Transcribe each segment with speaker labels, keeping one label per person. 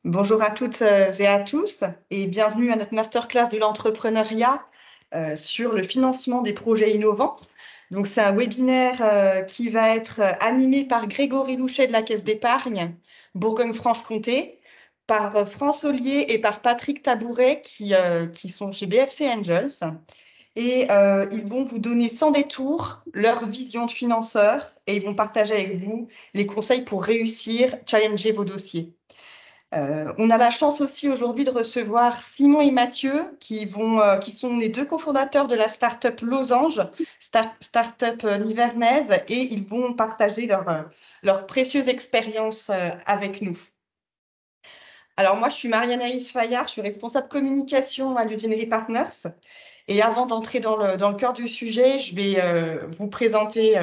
Speaker 1: Bonjour à toutes et à tous et bienvenue à notre masterclass de l'entrepreneuriat sur le financement des projets innovants. Donc, c'est un webinaire qui va être animé par Grégory Louchet de la Caisse d'épargne Bourgogne-Franche-Comté, par France Ollier et par Patrick Tabouret qui sont chez BFC Angels. Et ils vont vous donner sans détour leur vision de financeur et ils vont partager avec vous les conseils pour réussir, challenger vos dossiers. On a la chance aussi aujourd'hui de recevoir Simon et Mathieu qui sont les deux cofondateurs de la start-up Losange, start-up nivernaise, et ils vont partager leur précieuse expérience avec nous. Alors moi, je suis Marianaïs Fayard, je suis responsable communication à l'Usinerie Partners. Et avant d'entrer dans le cœur du sujet, je vais vous présenter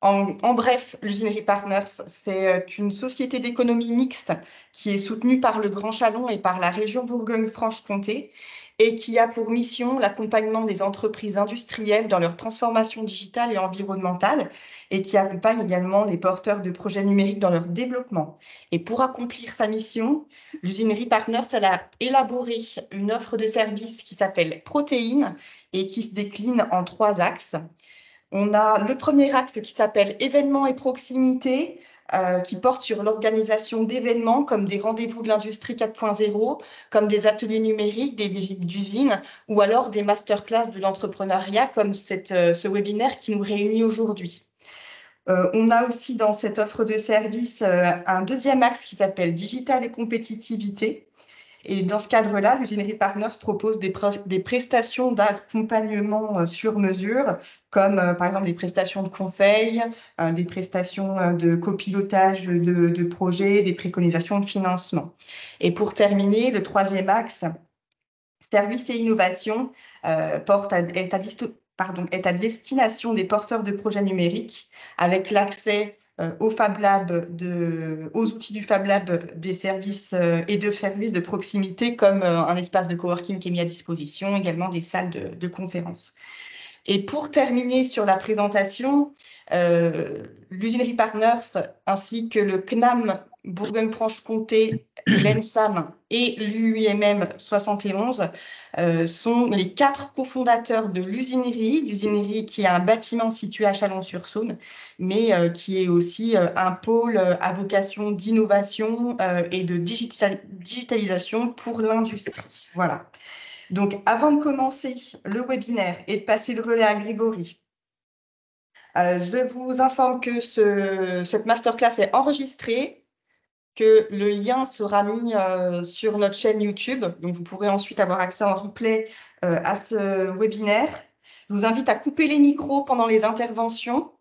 Speaker 1: en bref, l'Usinerie Partners, c'est une société d'économie mixte qui est soutenue par le Grand Chalon et par la région Bourgogne-Franche-Comté et qui a pour mission l'accompagnement des entreprises industrielles dans leur transformation digitale et environnementale et qui accompagne également les porteurs de projets numériques dans leur développement. Et pour accomplir sa mission, l'Usinerie Partners, elle a élaboré une offre de services qui s'appelle Protéines et qui se décline en 3 axes. On a le premier axe qui s'appelle événements et proximité, qui porte sur l'organisation d'événements comme des rendez-vous de l'industrie 4.0, comme des ateliers numériques, des visites d'usines ou alors des masterclass de l'entrepreneuriat comme ce webinaire qui nous réunit aujourd'hui. On a aussi dans cette offre de service un deuxième axe qui s'appelle digital et compétitivité. Et dans ce cadre-là, l'Usinerie Partners propose des prestations d'accompagnement sur mesure, comme par exemple des prestations de conseil, des prestations de copilotage de projets, des préconisations de financement. Et pour terminer, le troisième axe, services et innovation, est à destination des porteurs de projets numériques avec l'accès aux outils du Fab Lab des services et de services de proximité comme un espace de coworking qui est mis à disposition, également des salles de conférences. Et pour terminer sur la présentation, l'Usinerie Partners ainsi que le CNAM Bourgogne-Franche-Comté, l'ENSAM et l'UIMM 71 sont les 4 cofondateurs de l'Usinerie qui est un bâtiment situé à Chalon-sur-Saône, mais qui est aussi un pôle à vocation d'innovation et de digitalisation pour l'industrie. Voilà. Donc, avant de commencer le webinaire et de passer le relais à Grégory, je vous informe que cette masterclass est enregistrée, que le lien sera mis sur notre chaîne YouTube. Donc, vous pourrez ensuite avoir accès en replay à ce webinaire. Je vous invite à couper les micros pendant les interventions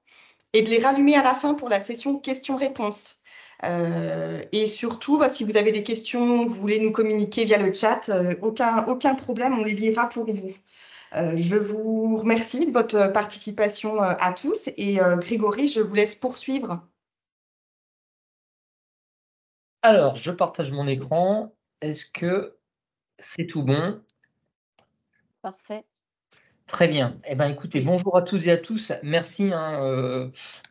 Speaker 1: et de les rallumer à la fin pour la session questions-réponses. Et surtout, si vous avez des questions, vous voulez nous communiquer via le chat, aucun problème, on les lira pour vous. Je vous remercie de votre participation à tous et Grégory, je vous laisse poursuivre.
Speaker 2: Alors, je partage mon écran. Est-ce que c'est tout bon?
Speaker 3: Parfait.
Speaker 2: Très bien. Eh bien, écoutez, bonjour à toutes et à tous. Merci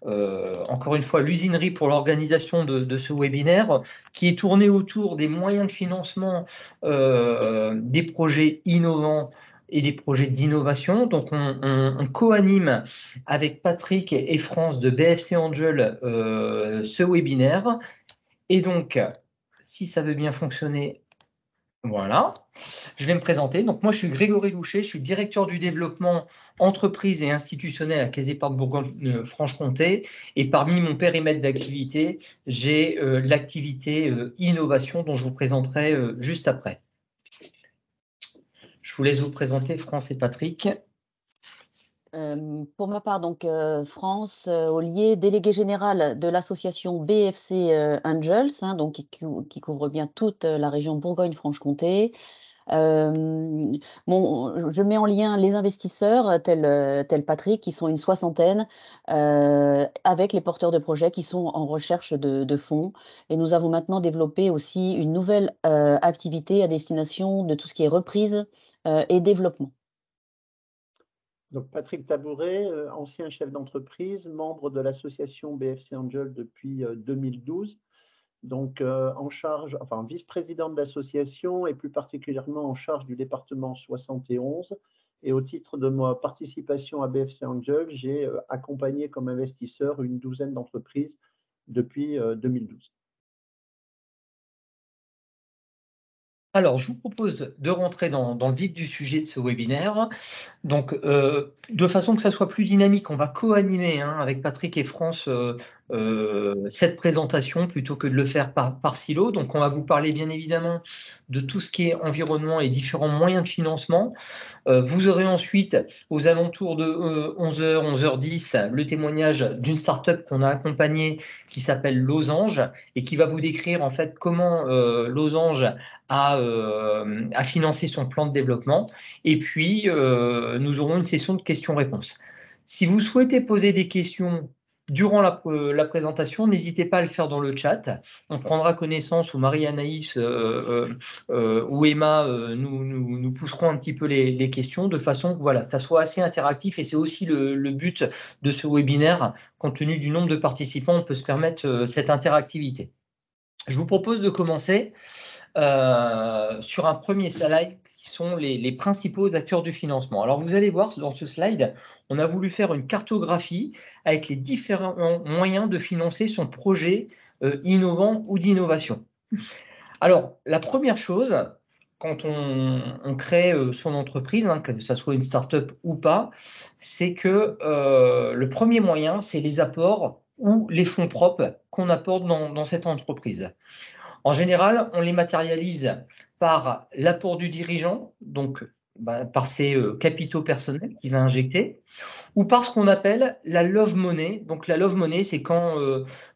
Speaker 2: encore une fois l'Usinerie pour l'organisation de ce webinaire qui est tourné autour des moyens de financement des projets innovants et des projets d'innovation. Donc, on co-anime avec Patrick et France de BFC Angel ce webinaire. Et donc, si ça veut bien fonctionner, voilà. Je vais me présenter. Donc, moi, je suis Grégory Louchet, je suis directeur du développement entreprise et institutionnel à Caisse d'épargne Bourgogne-Franche-Comté. Et parmi mon périmètre d'activité, j'ai l'activité innovation dont je vous présenterai juste après. Je vous laisse vous présenter, France et Patrick.
Speaker 3: Pour ma part, donc France Ollier, délégué général de l'association BFC Angels, donc qui couvre bien toute la région Bourgogne-Franche-Comté. Je mets en lien les investisseurs tels Patrick, qui sont une 60aine, avec les porteurs de projets qui sont en recherche de fonds. Et nous avons maintenant développé aussi une nouvelle activité à destination de tout ce qui est reprise et développement.
Speaker 4: Donc Patrick Tabouret, ancien chef d'entreprise, membre de l'association BFC Angel depuis 2012. donc en charge, enfin vice-président de l'association et plus particulièrement en charge du département 71. Et au titre de ma participation à BFC Angel, j'ai accompagné comme investisseur une douzaine d'entreprises depuis 2012.
Speaker 2: Alors, je vous propose de rentrer dans le vif du sujet de ce webinaire. Donc, de façon que ça soit plus dynamique, on va co-animer avec Patrick et France cette présentation plutôt que de le faire par silo. Donc, on va vous parler bien évidemment de tout ce qui est environnement et différents moyens de financement. Vous aurez ensuite, aux alentours de 11h, 11h10, le témoignage d'une start-up qu'on a accompagnée qui s'appelle Losange et qui va vous décrire en fait comment Losange a financé son plan de développement. Et puis, nous aurons une session de questions-réponses. Si vous souhaitez poser des questions durant la présentation, n'hésitez pas à le faire dans le chat. On prendra connaissance, ou Marie-Anaïs ou Emma nous pousseront un petit peu les questions de façon que voilà, ça soit assez interactif. Et c'est aussi le but de ce webinaire. Compte tenu du nombre de participants, on peut se permettre cette interactivité. Je vous propose de commencer sur un premier slide qui sont les principaux acteurs du financement. Alors, vous allez voir dans ce slide, on a voulu faire une cartographie avec les différents moyens de financer son projet innovant ou d'innovation. Alors, la première chose, quand on crée son entreprise, que ce soit une start-up ou pas, c'est que le premier moyen, c'est les apports ou les fonds propres qu'on apporte dans cette entreprise. En général, on les matérialise par l'apport du dirigeant, donc par ses capitaux personnels qu'il va injecter, ou par ce qu'on appelle la love money. Donc la love money, c'est quand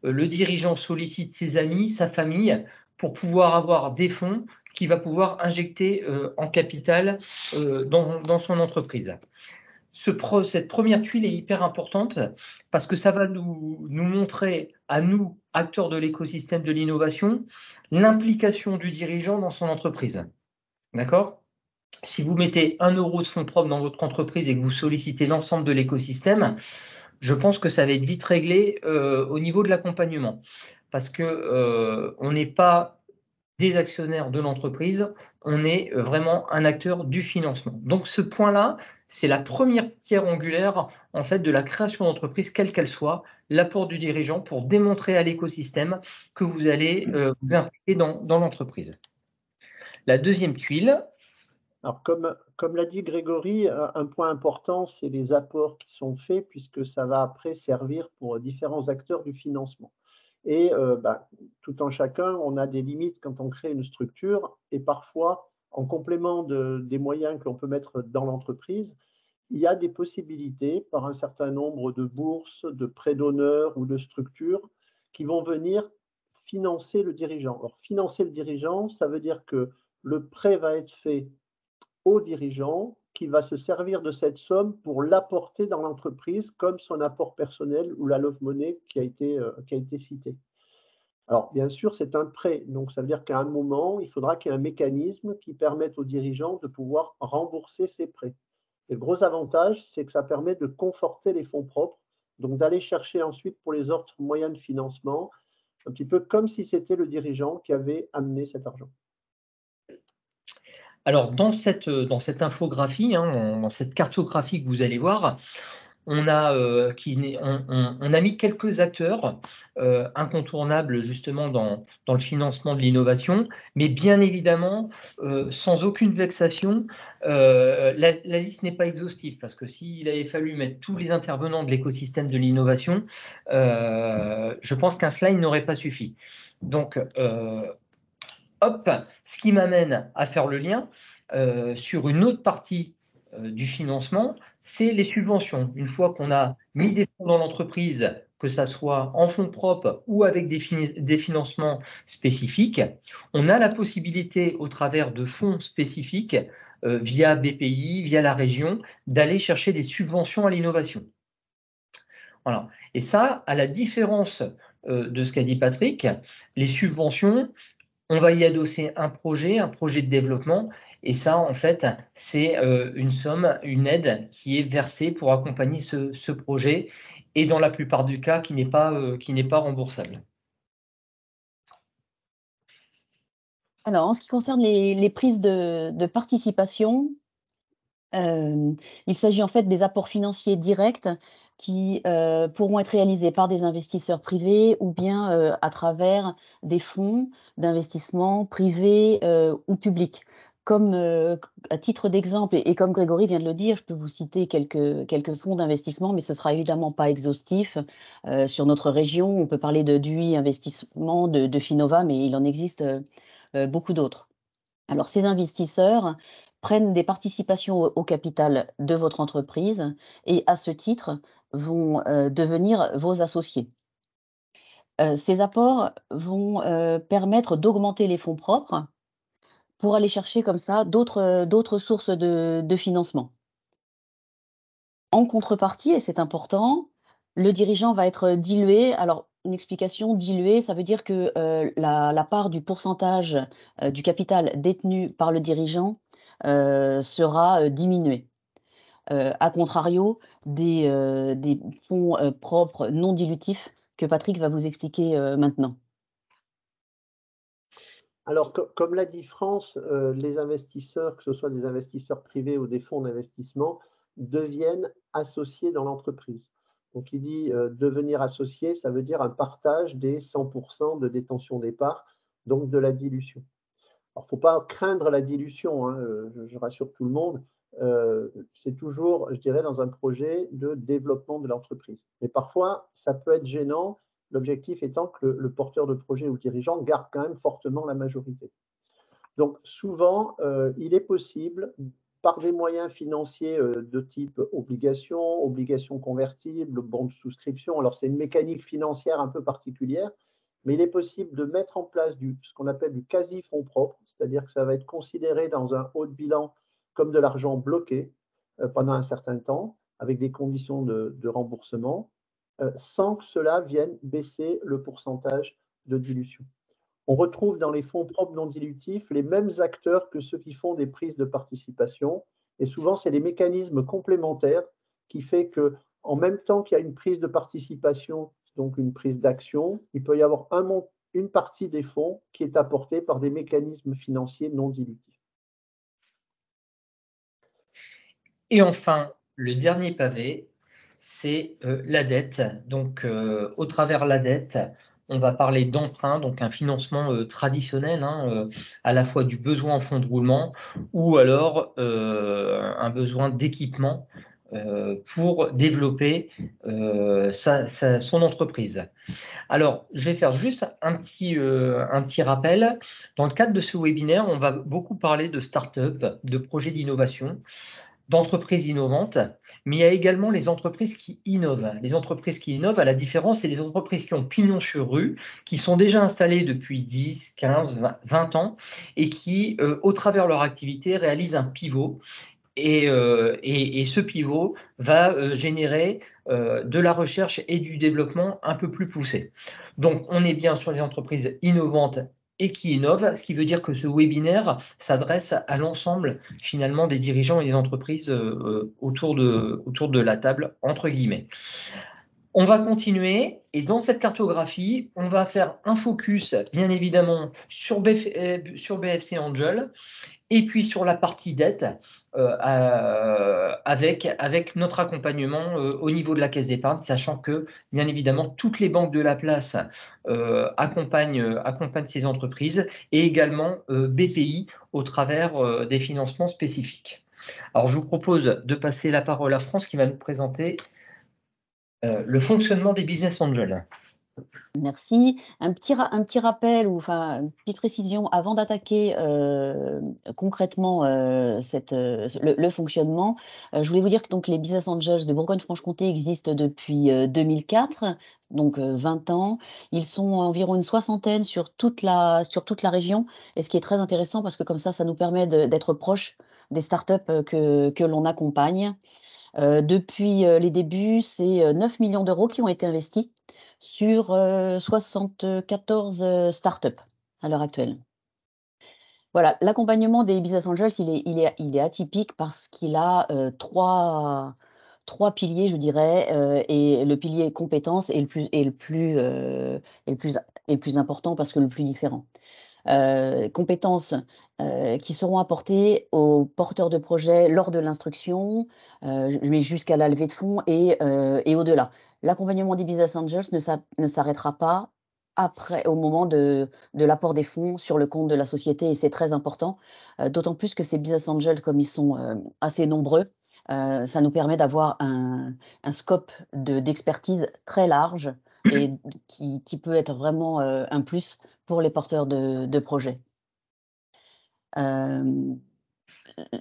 Speaker 2: le dirigeant sollicite ses amis, sa famille, pour pouvoir avoir des fonds qu'il va pouvoir injecter en capital dans son entreprise. Cette première tuile est hyper importante parce que ça va nous montrer à nous, acteurs de l'écosystème de l'innovation, l'implication du dirigeant dans son entreprise. D'accord ? Si vous mettez 1 euro de fonds propres dans votre entreprise et que vous sollicitez l'ensemble de l'écosystème, je pense que ça va être vite réglé au niveau de l'accompagnement. Parce que on n'est pas des actionnaires de l'entreprise, on est vraiment un acteur du financement. Donc ce point-là, c'est la première pierre angulaire en fait de la création d'entreprise, quelle qu'elle soit, l'apport du dirigeant pour démontrer à l'écosystème que vous allez vous impliquer dans l'entreprise. La deuxième tuile.
Speaker 4: Alors, comme l'a dit Grégory, un point important, c'est les apports qui sont faits, puisque ça va après servir pour différents acteurs du financement. Et tout en chacun, on a des limites quand on crée une structure, et parfois, en complément des moyens que l'on peut mettre dans l'entreprise, il y a des possibilités par un certain nombre de bourses, de prêts d'honneur ou de structures qui vont venir financer le dirigeant. Alors, financer le dirigeant, ça veut dire que le prêt va être fait au dirigeant qui va se servir de cette somme pour l'apporter dans l'entreprise comme son apport personnel ou la love money qui a été citée. Alors, bien sûr, c'est un prêt. Donc, ça veut dire qu'à un moment, il faudra qu'il y ait un mécanisme qui permette aux dirigeants de pouvoir rembourser ces prêts. Et le gros avantage, c'est que ça permet de conforter les fonds propres, donc d'aller chercher ensuite pour les autres moyens de financement, un petit peu comme si c'était le dirigeant qui avait amené cet argent.
Speaker 2: Alors, dans cette infographie, dans cette cartographie que vous allez voir, on a mis quelques acteurs incontournables justement dans le financement de l'innovation, mais bien évidemment, sans aucune vexation, la liste n'est pas exhaustive, parce que s'il avait fallu mettre tous les intervenants de l'écosystème de l'innovation, je pense qu'un slide n'aurait pas suffi. Donc, ce qui m'amène à faire le lien sur une autre partie du financement, c'est les subventions. Une fois qu'on a mis des fonds dans l'entreprise, que ça soit en fonds propres ou avec des financements spécifiques, on a la possibilité, au travers de fonds spécifiques, via BPI, via la région, d'aller chercher des subventions à l'innovation. Voilà. Et ça, à la différence de ce qu'a dit Patrick, les subventions, on va y adosser un projet de développement, et ça, en fait, c'est une somme, une aide qui est versée pour accompagner ce projet, et dans la plupart du cas, qui n'est pas remboursable.
Speaker 3: Alors, en ce qui concerne les prises de participation, il s'agit en fait des apports financiers directs qui, pourront être réalisés par des investisseurs privés ou bien, à travers des fonds d'investissement privés, ou publics. Comme, à titre d'exemple et comme Grégory vient de le dire, je peux vous citer quelques fonds d'investissement, mais ce sera évidemment pas exhaustif. Sur notre région, on peut parler de d'UI Investissement, de Finova, mais il en existe, beaucoup d'autres. Alors, ces investisseurs prennent des participations au capital de votre entreprise et à ce titre vont, devenir vos associés. Ces apports vont, permettre d'augmenter les fonds propres pour aller chercher comme ça d'autres sources de financement. En contrepartie, et c'est important, le dirigeant va être dilué. Alors, une explication, dilué, ça veut dire que, la part du pourcentage, du capital détenu par le dirigeant, sera, diminuée. À contrario des fonds, propres non dilutifs que Patrick va vous expliquer, maintenant.
Speaker 4: Alors, comme l'a dit France, les investisseurs, que ce soit des investisseurs privés ou des fonds d'investissement, deviennent associés dans l'entreprise. Donc, il dit devenir associé, ça veut dire un partage des 100% de détention des parts, donc de la dilution. Alors, il ne faut pas craindre la dilution, hein, je rassure tout le monde. C'est toujours, je dirais, dans un projet de développement de l'entreprise. Mais parfois, ça peut être gênant, l'objectif étant que le porteur de projet ou le dirigeant garde quand même fortement la majorité. Donc, souvent, il est possible, par des moyens financiers de type obligations convertibles, bons de souscription, alors c'est une mécanique financière un peu particulière, mais il est possible de mettre en place ce qu'on appelle du quasi-fonds propre, c'est-à-dire que ça va être considéré dans un haut de bilan comme de l'argent bloqué pendant un certain temps, avec des conditions de remboursement, sans que cela vienne baisser le pourcentage de dilution. On retrouve dans les fonds propres non dilutifs les mêmes acteurs que ceux qui font des prises de participation. Et souvent, c'est des mécanismes complémentaires qui font qu'en même temps qu'il y a une prise de participation, donc une prise d'action, il peut y avoir une partie des fonds qui est apportée par des mécanismes financiers non dilutifs.
Speaker 2: Et enfin, le dernier pavé, c'est la dette. Donc, au travers de la dette, on va parler d'emprunt, donc un financement traditionnel, hein, à la fois du besoin en fonds de roulement ou alors un besoin d'équipement pour développer son entreprise. Alors, je vais faire juste un petit rappel. Dans le cadre de ce webinaire, on va beaucoup parler de start-up, de projets d'innovation, d'entreprises innovantes, mais il y a également les entreprises qui innovent. Les entreprises qui innovent, à la différence, c'est les entreprises qui ont pignon sur rue, qui sont déjà installées depuis 10, 15, 20 ans et qui, au travers de leur activité, réalisent un pivot. Et ce pivot va générer de la recherche et du développement un peu plus poussé. Donc, on est bien sur les entreprises innovantes et qui innovent, ce qui veut dire que ce webinaire s'adresse à l'ensemble finalement des dirigeants et des entreprises autour de la table, entre guillemets. On va continuer et dans cette cartographie, on va faire un focus bien évidemment sur BFC Angel et puis sur la partie dette avec notre accompagnement au niveau de la caisse d'épargne, sachant que bien évidemment toutes les banques de la place accompagnent ces entreprises et également BPI au travers des financements spécifiques. Alors je vous propose de passer la parole à France qui va nous présenter le fonctionnement des business angels.
Speaker 3: Merci. Un petit rappel ou enfin, une petite précision avant d'attaquer, concrètement, le fonctionnement. Je voulais vous dire que donc les Business Angels de Bourgogne-Franche-Comté existent depuis, 2004, donc 20 ans. Ils sont environ une soixantaine sur toute la région et ce qui est très intéressant parce que comme ça nous permet d'être proche des startups, que l'on accompagne. Depuis, les débuts, c'est, 9 millions d'euros qui ont été investis sur, 74 startups à l'heure actuelle. Voilà, l'accompagnement des business angels, il est atypique parce qu'il a, 3 piliers, je dirais, et le pilier compétences est le plus important parce que le plus différent. compétences qui seront apportées aux porteurs de projets lors de l'instruction, mais jusqu'à la levée de fonds et au-delà. L'accompagnement des business angels ne s'arrêtera pas après, au moment de l'apport des fonds sur le compte de la société, et c'est très important, d'autant plus que ces business angels, comme ils sont assez nombreux, ça nous permet d'avoir un scope d'expertise très large et qui peut être vraiment un plus pour les porteurs de projets.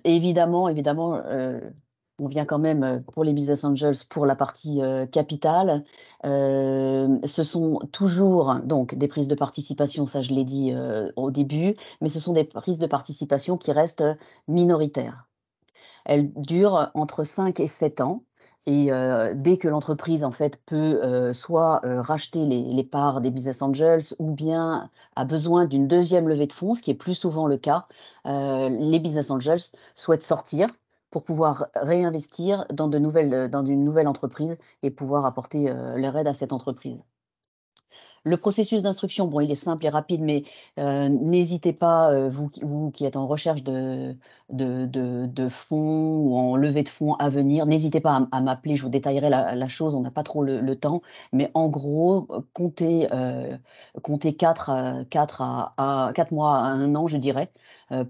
Speaker 3: Évidemment, on vient quand même pour les business angels pour la partie capital. Ce sont toujours donc des prises de participation, ça je l'ai dit au début, mais ce sont des prises de participation qui restent minoritaires. Elles durent entre 5 et 7 ans et dès que l'entreprise en fait peut soit racheter les parts des business angels ou bien a besoin d'une deuxième levée de fonds, ce qui est plus souvent le cas, les business angels souhaitent sortir pour pouvoir réinvestir dans une nouvelle entreprise et pouvoir apporter leur aide à cette entreprise. Le processus d'instruction, bon, il est simple et rapide, mais n'hésitez pas, vous qui êtes en recherche de fonds ou en levée de fonds à venir, n'hésitez pas à m'appeler, je vous détaillerai la chose, on n'a pas trop le temps, mais en gros, comptez 4 mois à 1 an, je dirais,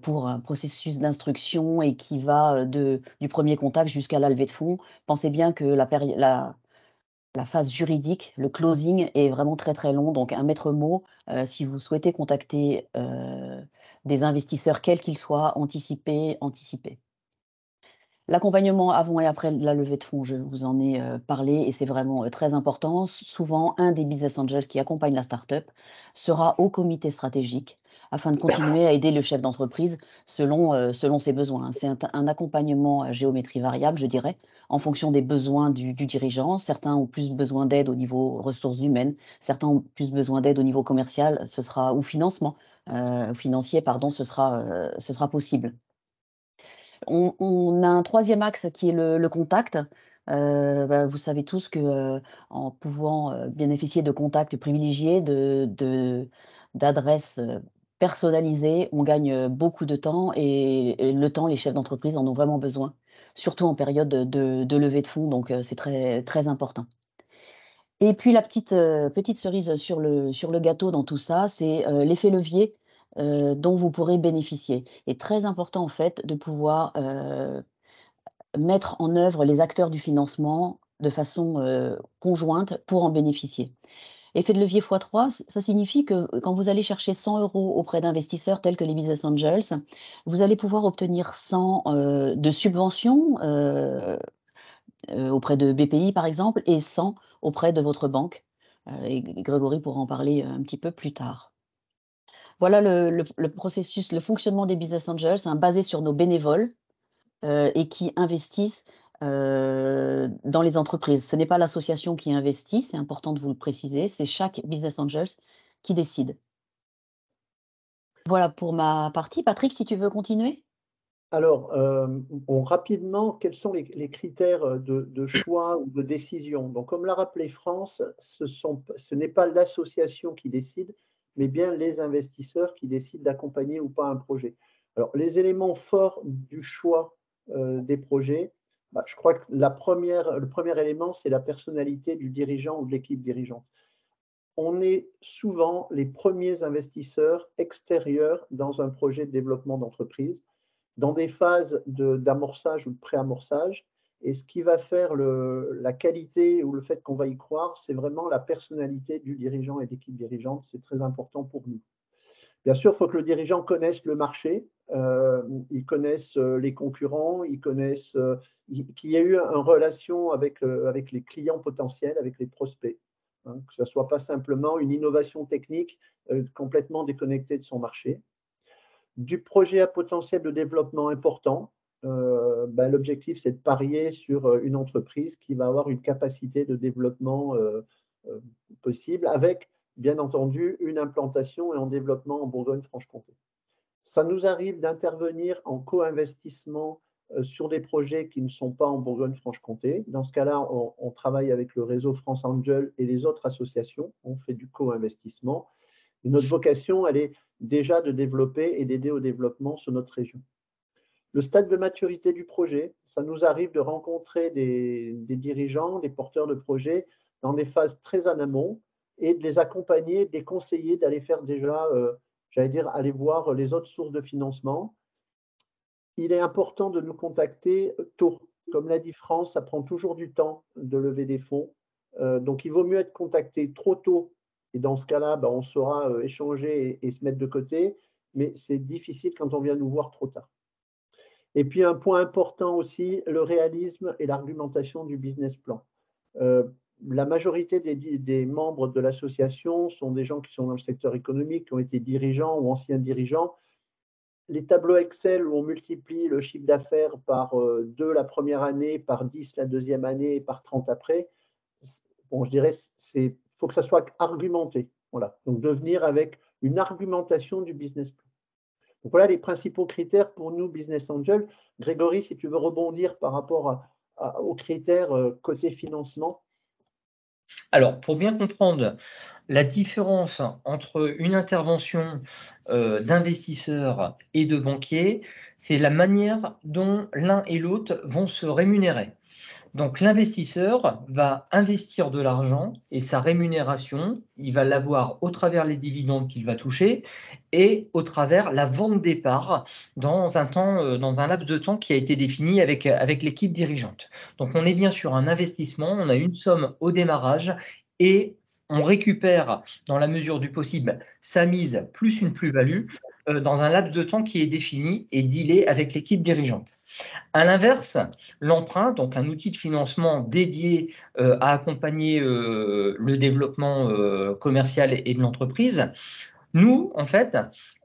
Speaker 3: pour un processus d'instruction et qui va du premier contact jusqu'à la levée de fonds. Pensez bien que la phase juridique, le closing est vraiment très, très long. Donc un maître mot, si vous souhaitez contacter des investisseurs, quels qu'ils soient, anticipez. L'accompagnement avant et après la levée de fonds, je vous en ai parlé et c'est vraiment très important. Souvent, un des business angels qui accompagne la start-up sera au comité stratégique afin de continuer à aider le chef d'entreprise selon ses besoins. C'est un accompagnement à géométrie variable, je dirais, en fonction des besoins du dirigeant. Certains ont plus besoin d'aide au niveau ressources humaines, certains ont plus besoin d'aide au niveau commercial, ou financier, pardon, ce sera possible. On a un troisième axe qui est le contact. Vous savez tous que en pouvant bénéficier de contacts privilégiés, d'adresses personnalisées, on gagne beaucoup de temps et le temps, les chefs d'entreprise en ont vraiment besoin, surtout en période de levée de fonds, donc c'est très, très important. Et puis la petite cerise sur le gâteau dans tout ça, c'est l'effet levier dont vous pourrez bénéficier. Il est très important en fait de pouvoir mettre en œuvre les acteurs du financement de façon conjointe pour en bénéficier. Effet de levier x3, ça signifie que quand vous allez chercher 100 € auprès d'investisseurs tels que les business angels, vous allez pouvoir obtenir 100 de subventions auprès de BPI par exemple et 100 auprès de votre banque. Et Grégory pourra en parler un petit peu plus tard. Voilà le processus, le fonctionnement des business angels, basé sur nos bénévoles et qui investissent dans les entreprises. Ce n'est pas l'association qui investit, c'est important de vous le préciser, c'est chaque business angels qui décide. Voilà pour ma partie. Patrick, si tu veux continuer.
Speaker 4: Alors, rapidement, quels sont les critères de choix ou de décision? Donc, comme l'a rappelé France, ce n'est pas l'association qui décide, mais bien les investisseurs qui décident d'accompagner ou pas un projet. Alors, les éléments forts du choix des projets, je crois que le premier élément, c'est la personnalité du dirigeant ou de l'équipe dirigeante. On est souvent les premiers investisseurs extérieurs dans un projet de développement d'entreprise, dans des phases d'amorçage ou de pré-amorçage. Et ce qui va faire la qualité ou le fait qu'on va y croire, c'est vraiment la personnalité du dirigeant et de l'équipe dirigeante. C'est très important pour nous. Bien sûr, il faut que le dirigeant connaisse le marché, il connaisse les concurrents, il connaisse, qu'il y ait eu une relation avec les clients potentiels, avec les prospects. Hein, que ce ne soit pas simplement une innovation technique complètement déconnectée de son marché. Du projet à potentiel de développement important, l'objectif, c'est de parier sur une entreprise qui va avoir une capacité de développement possible avec, bien entendu, une implantation et un développement en Bourgogne-Franche-Comté. Ça nous arrive d'intervenir en co-investissement sur des projets qui ne sont pas en Bourgogne-Franche-Comté. Dans ce cas-là, on travaille avec le réseau France Angel et les autres associations. On fait du co-investissement. Et notre vocation, elle est déjà de développer et d'aider au développement sur notre région. Le stade de maturité du projet, ça nous arrive de rencontrer des dirigeants, des porteurs de projets dans des phases très en amont et de les accompagner, de les conseiller d'aller faire déjà, j'allais dire, aller voir les autres sources de financement. Il est important de nous contacter tôt. Comme l'a dit France, ça prend toujours du temps de lever des fonds. Donc, il vaut mieux être contacté trop tôt. Et dans ce cas-là, on saura échanger et se mettre de côté. Mais c'est difficile quand on vient nous voir trop tard. Et puis, un point important aussi, le réalisme et l'argumentation du business plan. La majorité des membres de l'association sont des gens qui sont dans le secteur économique, qui ont été dirigeants ou anciens dirigeants. Les tableaux Excel où on multiplie le chiffre d'affaires par 2 la première année, par 10 la deuxième année et par 30 après, bon, je dirais il faut que ça soit argumenté. Voilà. Donc, de venir avec une argumentation du business plan. Donc, voilà les principaux critères pour nous, Business Angel. Grégory, si tu veux rebondir par rapport aux critères côté financement.
Speaker 2: Alors, pour bien comprendre la différence entre une intervention d'investisseurs et de banquiers, c'est la manière dont l'un et l'autre vont se rémunérer. Donc l'investisseur va investir de l'argent et sa rémunération, il va l'avoir au travers les dividendes qu'il va toucher et au travers la vente des parts dans un laps de temps qui a été défini avec l'équipe dirigeante. Donc on est bien sur un investissement, on a une somme au démarrage et on récupère dans la mesure du possible sa mise plus une plus-value dans un laps de temps qui est défini et dealé avec l'équipe dirigeante. À l'inverse, l'emprunt, donc un outil de financement dédié à accompagner le développement commercial et de l'entreprise, nous, en fait,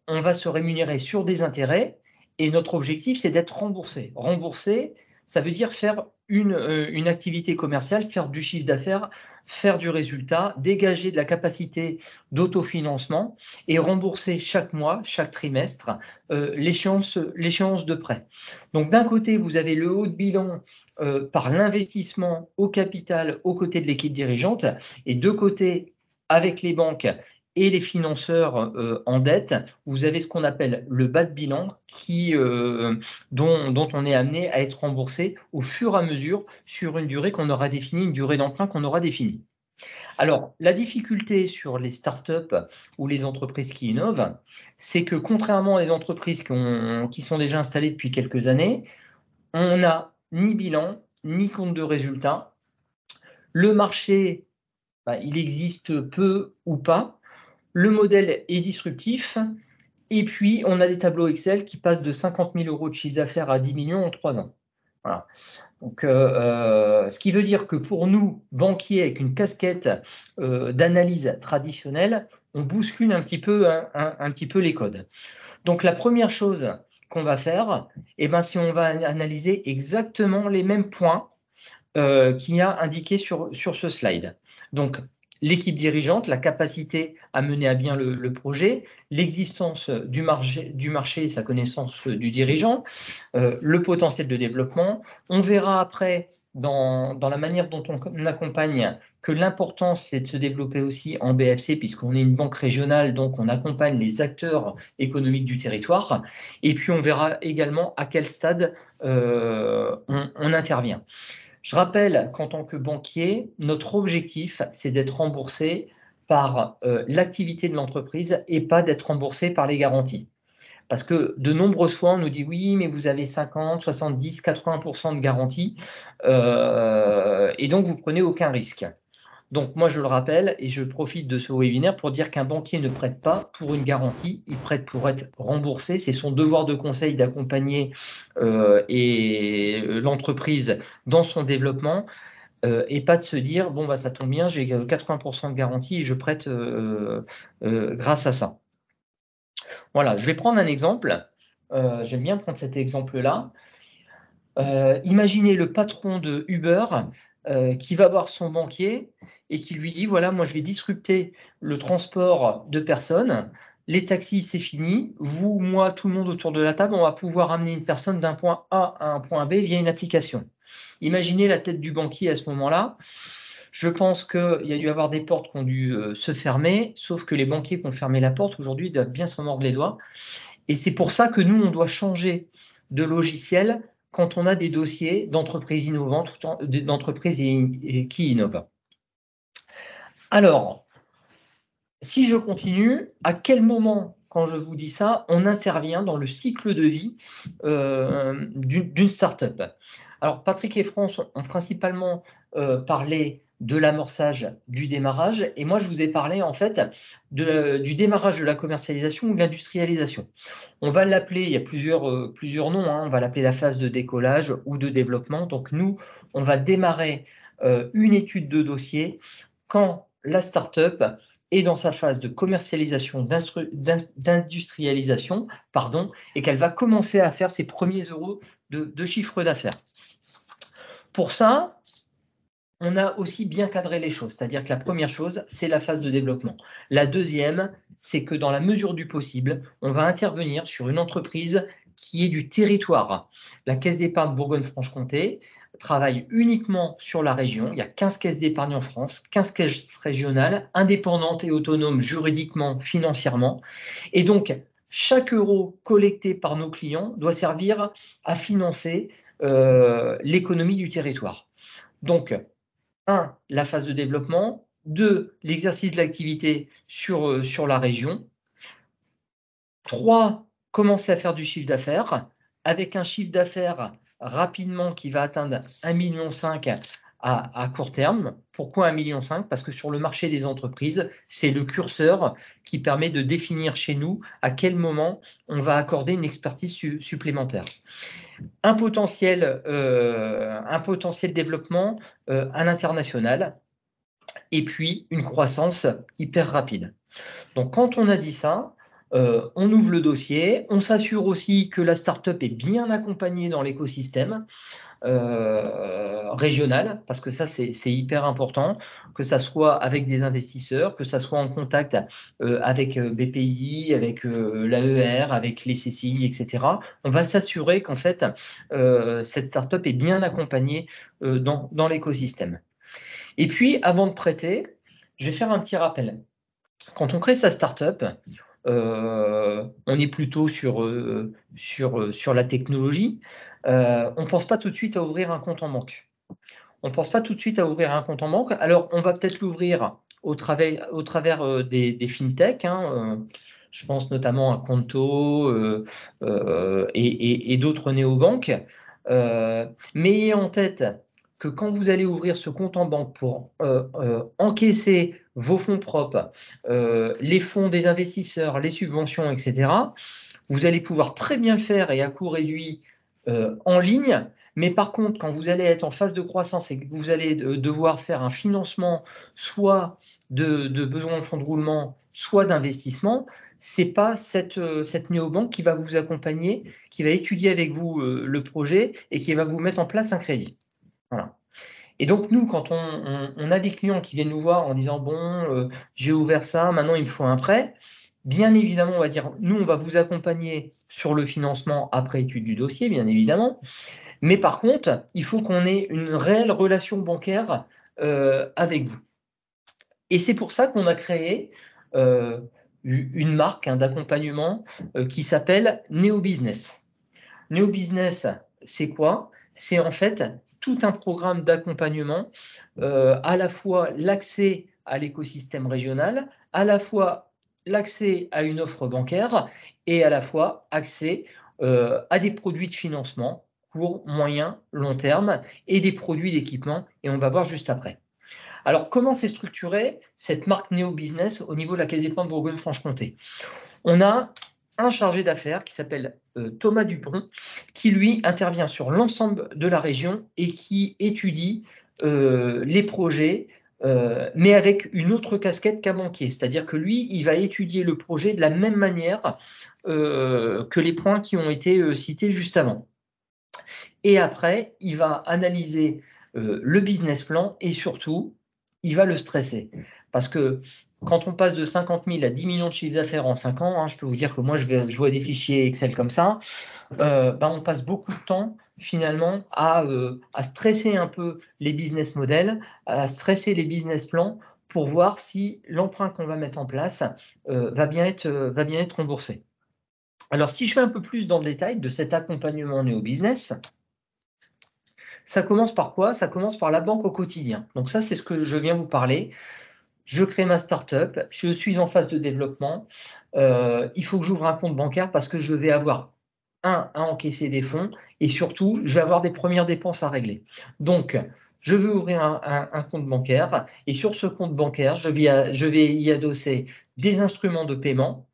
Speaker 2: on va se rémunérer sur des intérêts et notre objectif, c'est d'être remboursé. Rembourser, ça veut dire faire une activité commerciale, faire du chiffre d'affaires, faire du résultat, dégager de la capacité d'autofinancement et rembourser chaque mois, chaque trimestre, l'échéance de prêt. Donc d'un côté, vous avez le haut de bilan par l'investissement au capital aux côtés de l'équipe dirigeante et de côté, avec les banques et les financeurs en dette, vous avez ce qu'on appelle le bas de bilan dont on est amené à être remboursé au fur et à mesure sur une durée qu'on aura définie, une durée d'emprunt qu'on aura définie. Alors, la difficulté sur les startups ou les entreprises qui innovent, c'est que contrairement aux entreprises qui sont déjà installées depuis quelques années, on n'a ni bilan, ni compte de résultat. Le marché, il existe peu ou pas. Le modèle est disruptif et puis on a des tableaux Excel qui passent de 50 000 € de chiffre d'affaires à 10 millions en 3 ans. Voilà. Donc, ce qui veut dire que pour nous, banquiers avec une casquette d'analyse traditionnelle, on bouscule un petit peu les codes. Donc, la première chose qu'on va faire, c'est on va analyser exactement les mêmes points qu'il y a indiqués sur ce slide. Donc, l'équipe dirigeante, la capacité à mener à bien le projet, l'existence du marché et sa connaissance du dirigeant, le potentiel de développement. On verra après dans la manière dont on accompagne que l'important, c'est de se développer aussi en BFC, puisqu'on est une banque régionale, donc on accompagne les acteurs économiques du territoire. Et puis, on verra également à quel stade on intervient. Je rappelle qu'en tant que banquier, notre objectif, c'est d'être remboursé par l'activité de l'entreprise et pas d'être remboursé par les garanties. Parce que de nombreuses fois, on nous dit oui, mais vous avez 50, 70, 80% de garantie et donc vous prenez aucun risque. Donc moi, je le rappelle et je profite de ce webinaire pour dire qu'un banquier ne prête pas pour une garantie, il prête pour être remboursé. C'est son devoir de conseil d'accompagner l'entreprise dans son développement et pas de se dire bon, ça tombe bien, j'ai 80% de garantie et je prête grâce à ça. Voilà, je vais prendre un exemple. J'aime bien prendre cet exemple-là. Imaginez le patron de Uber qui va voir son banquier et qui lui dit voilà, moi je vais disrupter le transport de personnes. Les taxis, c'est fini. Vous, moi, tout le monde autour de la table, on va pouvoir amener une personne d'un point A à un point B via une application. Imaginez la tête du banquier à ce moment-là. Je pense qu'il y a dû y avoir des portes qui ont dû se fermer, sauf que les banquiers qui ont fermé la porte aujourd'hui doivent bien s'en mordre les doigts. Et c'est pour ça que nous, on doit changer de logiciel quand on a des dossiers d'entreprises innovantes, d'entreprises qui innovent. Alors, si je continue, à quel moment, quand je vous dis ça, on intervient dans le cycle de vie d'une start-up? Alors, Patrick et France ont principalement parlé de l'amorçage, du démarrage, et moi, je vous ai parlé en fait du démarrage de la commercialisation ou de l'industrialisation. On va l'appeler, il y a plusieurs noms, hein, on va l'appeler la phase de décollage ou de développement. Donc, nous, on va démarrer une étude de dossier quand la start-up est dans sa phase de commercialisation, d'industrialisation, et qu'elle va commencer à faire ses premiers euros de chiffre d'affaires. Pour ça, on a aussi bien cadré les choses, c'est-à-dire que la première chose, c'est la phase de développement. La deuxième, c'est que dans la mesure du possible, on va intervenir sur une entreprise qui est du territoire. La Caisse d'épargne Bourgogne-Franche-Comté travaille uniquement sur la région. Il y a 15 caisses d'épargne en France, 15 caisses régionales, indépendantes et autonomes juridiquement, financièrement. Et donc, chaque euro collecté par nos clients doit servir à financer l'économie du territoire. Donc, 1, la phase de développement, 2, l'exercice de l'activité sur la région, 3, commencer à faire du chiffre d'affaires, avec un chiffre d'affaires rapidement qui va atteindre 1,5 million à court terme. Pourquoi 1,5 million? Parce que sur le marché des entreprises, c'est le curseur qui permet de définir chez nous à quel moment on va accorder une expertise supplémentaire. Un potentiel développement à l'international et puis une croissance hyper rapide. Donc, quand on a dit ça, on ouvre le dossier, on s'assure aussi que la start-up est bien accompagnée dans l'écosystème régional, parce que ça, c'est hyper important, que ça soit avec des investisseurs, que ça soit en contact avec BPI, avec l'AER, avec les CCI, etc. On va s'assurer qu'en fait, cette start-up est bien accompagnée dans l'écosystème. Et puis, avant de prêter, je vais faire un petit rappel. Quand on crée sa start-up, on est plutôt sur la technologie. On ne pense pas tout de suite à ouvrir un compte en banque. Alors, on va peut-être l'ouvrir au travers des fintechs. Je pense notamment à Conto et d'autres néobanques. Mais ayez en tête que quand vous allez ouvrir ce compte en banque pour encaisser vos fonds propres, les fonds des investisseurs, les subventions, etc., vous allez pouvoir très bien le faire et à coût réduit en ligne. Mais par contre, quand vous allez être en phase de croissance et que vous allez devoir faire un financement soit de besoin de fonds de roulement, soit d'investissement, ce n'est pas cette néobanque qui va vous accompagner, qui va étudier avec vous le projet et qui va vous mettre en place un crédit. Voilà. Et donc, nous, quand on a des clients qui viennent nous voir en disant « Bon, j'ai ouvert ça, maintenant il me faut un prêt », bien évidemment, on va dire « Nous, on va vous accompagner sur le financement après étude du dossier, bien évidemment. Mais par contre, il faut qu'on ait une réelle relation bancaire avec vous. » Et c'est pour ça qu'on a créé une marque d'accompagnement qui s'appelle NeoBusiness. NeoBusiness, c'est quoi? C'est en fait tout un programme d'accompagnement, à la fois l'accès à l'écosystème régional, à la fois l'accès à une offre bancaire et à la fois accès à des produits de financement court, moyen, long terme et des produits d'équipement, et on va voir juste après. Alors, comment s'est structurée cette marque NeoBusiness au niveau de la Caisse d'épargne Bourgogne-Franche-Comté? On a un chargé d'affaires qui s'appelle Thomas Dupont, qui lui intervient sur l'ensemble de la région et qui étudie les projets, mais avec une autre casquette qu'un banquier. C'est-à-dire que lui, il va étudier le projet de la même manière que les points qui ont été cités juste avant. Et après, il va analyser le business plan et surtout, il va le stresser. Parce que quand on passe de 50 000 à 10 millions de chiffre d'affaires en 5 ans, je peux vous dire que moi, je vois des fichiers Excel comme ça, on passe beaucoup de temps finalement à stresser un peu les business models, à stresser les business plans pour voir si l'emprunt qu'on va mettre en place va bien être remboursé. Alors, si je fais un peu plus dans le détail de cet accompagnement néo-business, ça commence par quoi? Ça commence par la banque au quotidien. Donc ça, c'est ce que je viens vous parler. Je crée ma startup, je suis en phase de développement. Il faut que j'ouvre un compte bancaire parce que je vais avoir à encaisser des fonds et surtout, je vais avoir des premières dépenses à régler. Donc, je vais ouvrir un compte bancaire et sur ce compte bancaire, je vais y adosser des instruments de paiement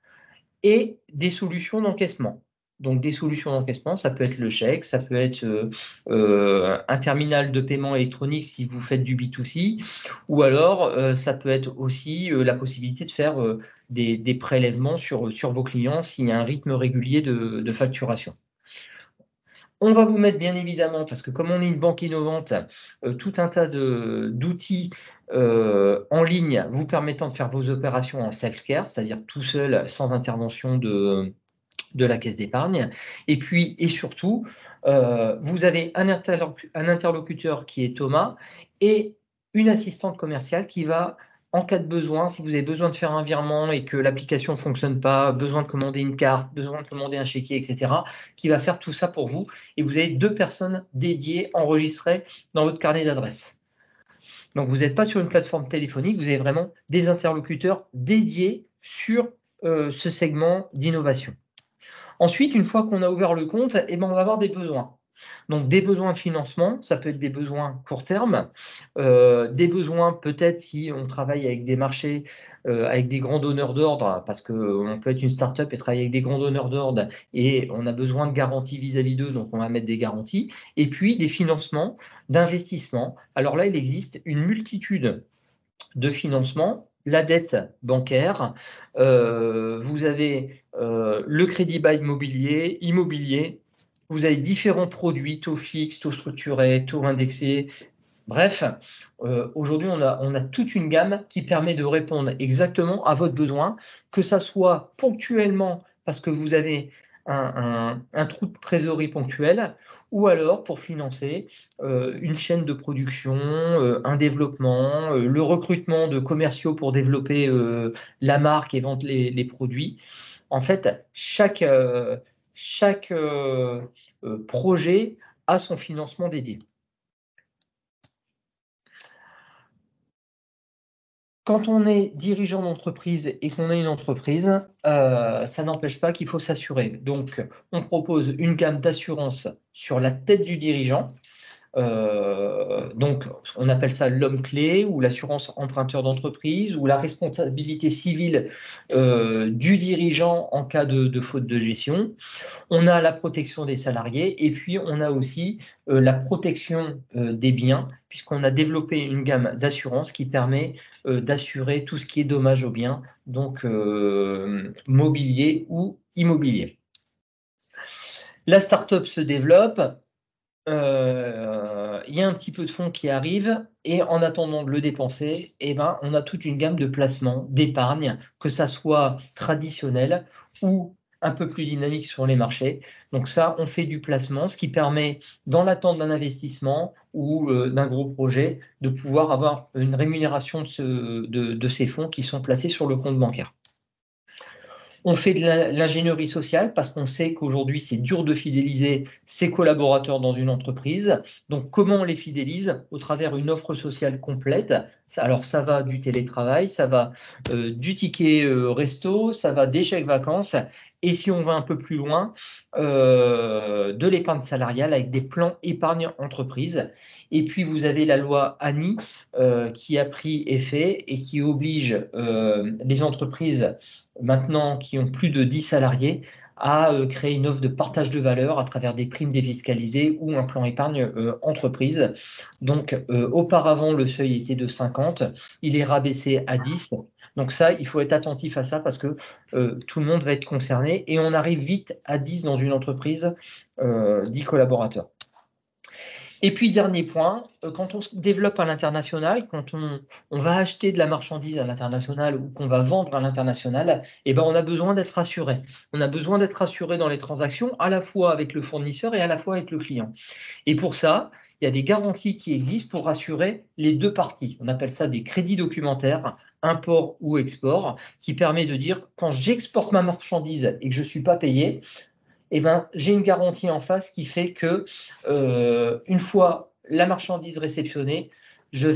Speaker 2: et des solutions d'encaissement. Donc, des solutions d'encaissement, ça peut être le chèque, ça peut être un terminal de paiement électronique si vous faites du B2C, ou alors ça peut être aussi la possibilité de faire des prélèvements sur vos clients s'il y a un rythme régulier de facturation. On va vous mettre bien évidemment, parce que comme on est une banque innovante, tout un tas d'outils en ligne vous permettant de faire vos opérations en self-care, c'est-à-dire tout seul, sans intervention de la caisse d'épargne. Et puis, et surtout, vous avez un interlocuteur qui est Thomas et une assistante commerciale qui va, en cas de besoin, si vous avez besoin de faire un virement et que l'application ne fonctionne pas, besoin de commander une carte, besoin de commander un chéquier, etc., qui va faire tout ça pour vous. Et vous avez 2 personnes dédiées, enregistrées dans votre carnet d'adresses. Donc, vous n'êtes pas sur une plateforme téléphonique, vous avez vraiment des interlocuteurs dédiés sur ce segment d'innovation. Ensuite, une fois qu'on a ouvert le compte, on va avoir des besoins. Donc, des besoins de financement, ça peut être des besoins court terme, des besoins peut-être si on travaille avec des marchés, avec des grands donneurs d'ordre, parce qu'on peut être une start-up et travailler avec des grands donneurs d'ordre et on a besoin de garanties vis-à-vis d'eux, donc on va mettre des garanties. Et puis, des financements d'investissement. Alors là, il existe une multitude de financement, la dette bancaire, vous avez le crédit bail immobilier, vous avez différents produits, taux fixes, taux structurés, taux indexés. Bref, aujourd'hui, on a toute une gamme qui permet de répondre exactement à votre besoin, que ça soit ponctuellement parce que vous avez un trou de trésorerie ponctuel, ou alors pour financer une chaîne de production, un développement, le recrutement de commerciaux pour développer la marque et vendre les produits. En fait, chaque projet a son financement dédié. Quand on est dirigeant d'entreprise et qu'on a une entreprise, ça n'empêche pas qu'il faut s'assurer. Donc, on propose une gamme d'assurance sur la tête du dirigeant. Donc, on appelle ça l'homme clé ou l'assurance emprunteur d'entreprise ou la responsabilité civile du dirigeant en cas de faute de gestion. On a la protection des salariés et puis on a aussi la protection des biens puisqu'on a développé une gamme d'assurance qui permet d'assurer tout ce qui est dommage aux biens, donc mobilier ou immobilier. La start-up se développe, il y a un petit peu de fonds qui arrivent et en attendant de le dépenser, on a toute une gamme de placements, d'épargne, que ça soit traditionnel ou un peu plus dynamique sur les marchés. Donc ça, on fait du placement, ce qui permet, dans l'attente d'un investissement ou d'un gros projet, de pouvoir avoir une rémunération de ces fonds qui sont placés sur le compte bancaire. On fait de l'ingénierie sociale parce qu'on sait qu'aujourd'hui, c'est dur de fidéliser ses collaborateurs dans une entreprise. Donc, comment on les fidélise? Au travers d'une offre sociale complète. Alors, ça va du télétravail, ça va du ticket resto, ça va des chèques vacances. Et si on va un peu plus loin, de l'épargne salariale avec des plans épargne entreprise. Et puis, vous avez la loi ANI qui a pris effet et qui oblige les entreprises maintenant qui ont plus de 10 salariés à créer une offre de partage de valeur à travers des primes défiscalisées ou un plan épargne entreprise. Donc, auparavant, le seuil était de 50, il est rabaissé à 10. Donc ça, il faut être attentif à ça parce que tout le monde va être concerné et on arrive vite à 10 dans une entreprise, 10 collaborateurs. Et puis, dernier point, quand on se développe à l'international, quand on va acheter de la marchandise à l'international ou qu'on va vendre à l'international, eh ben, on a besoin d'être assuré. On a besoin d'être assuré dans les transactions, à la fois avec le fournisseur et à la fois avec le client. Et pour ça, il y a des garanties qui existent pour assurer les deux parties. On appelle ça des crédits documentaires, import ou export, qui permet de dire quand j'exporte ma marchandise et que je ne suis pas payé, eh ben, j'ai une garantie en face qui fait que une fois la marchandise réceptionnée, je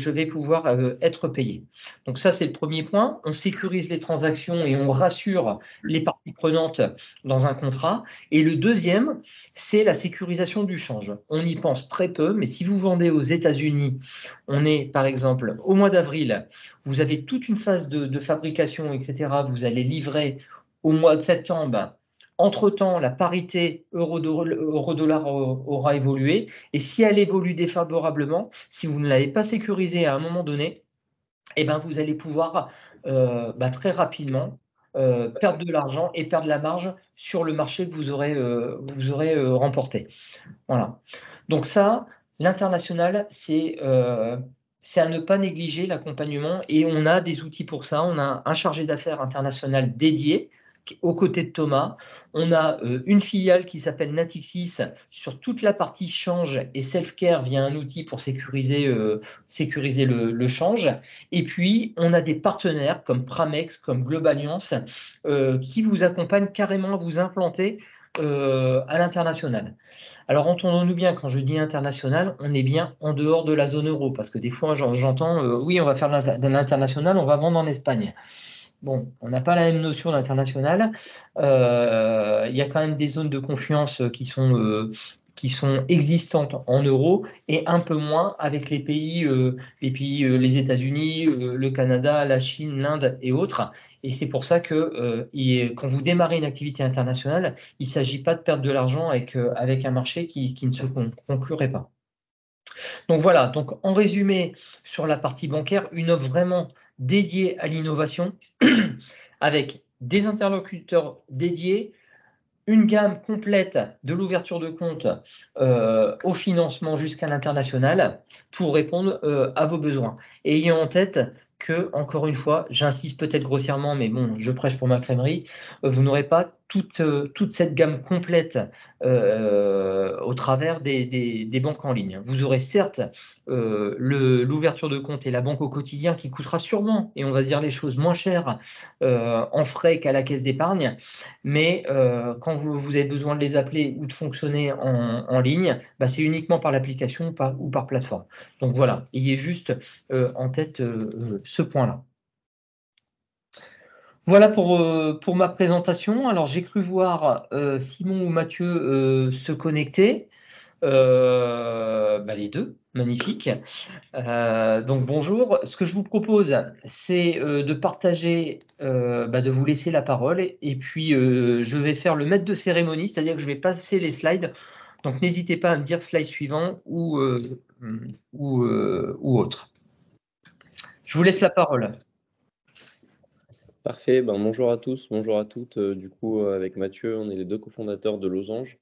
Speaker 2: vais pouvoir être payé. Donc ça, c'est le premier point. On sécurise les transactions et on rassure les parties prenantes dans un contrat. Et le deuxième, c'est la sécurisation du change. On y pense très peu, mais si vous vendez aux États-Unis, on est par exemple au mois d'avril, vous avez toute une phase de fabrication, etc. Vous allez livrer au mois de septembre. Entre-temps, la parité euro-dollar aura évolué. Et si elle évolue défavorablement, si vous ne l'avez pas sécurisé à un moment donné, eh ben, vous allez pouvoir très rapidement perdre de l'argent et perdre la marge sur le marché que vous aurez remporté. Voilà. Donc ça, l'international, c'est à ne pas négliger l'accompagnement et on a des outils pour ça. On a un chargé d'affaires international dédié aux côtés de Thomas. On a une filiale qui s'appelle Natixis sur toute la partie change et self-care via un outil pour sécuriser le change. Et puis, on a des partenaires comme Pramex, comme Globaliance qui vous accompagnent carrément à vous implanter à l'international. Alors, entendons-nous bien, quand je dis international, on est bien en dehors de la zone euro, parce que des fois, j'entends, oui, on va faire de l'international, on va vendre en Espagne. Bon, on n'a pas la même notion d'international. Il y a quand même des zones de confiance qui sont existantes en euros et un peu moins avec les pays, les États-Unis, le Canada, la Chine, l'Inde et autres. Et c'est pour ça que quand vous démarrez une activité internationale, il ne s'agit pas de perdre de l'argent avec un marché qui ne se conclurait pas. Donc voilà, donc en résumé, sur la partie bancaire, une offre vraiment dédiée à l'innovation avec des interlocuteurs dédiés, une gamme complète de l'ouverture de compte au financement jusqu'à l'international pour répondre à vos besoins. Et ayant en tête que, encore une fois, j'insiste peut-être grossièrement, mais bon, je prêche pour ma crèmerie, vous n'aurez pas toute cette gamme complète au travers des banques en ligne. Vous aurez certes l'ouverture de compte et la banque au quotidien qui coûtera sûrement, et on va se dire les choses, moins cher en frais qu'à la caisse d'épargne, mais quand vous avez besoin de les appeler ou de fonctionner en ligne, c'est uniquement par l'application ou par plateforme. Donc voilà, ayez juste en tête ce point-là. Voilà pour ma présentation. Alors j'ai cru voir Simon ou Mathieu se connecter. Les deux, magnifique. Donc bonjour. Ce que je vous propose, c'est de partager, de vous laisser la parole et puis je vais faire le maître de cérémonie, c'est-à-dire que je vais passer les slides. Donc n'hésitez pas à me dire slide suivant ou autre. Je vous laisse la parole.
Speaker 5: Parfait, bonjour à tous, bonjour à toutes. Du coup, avec Mathieu, on est les deux cofondateurs de Losange,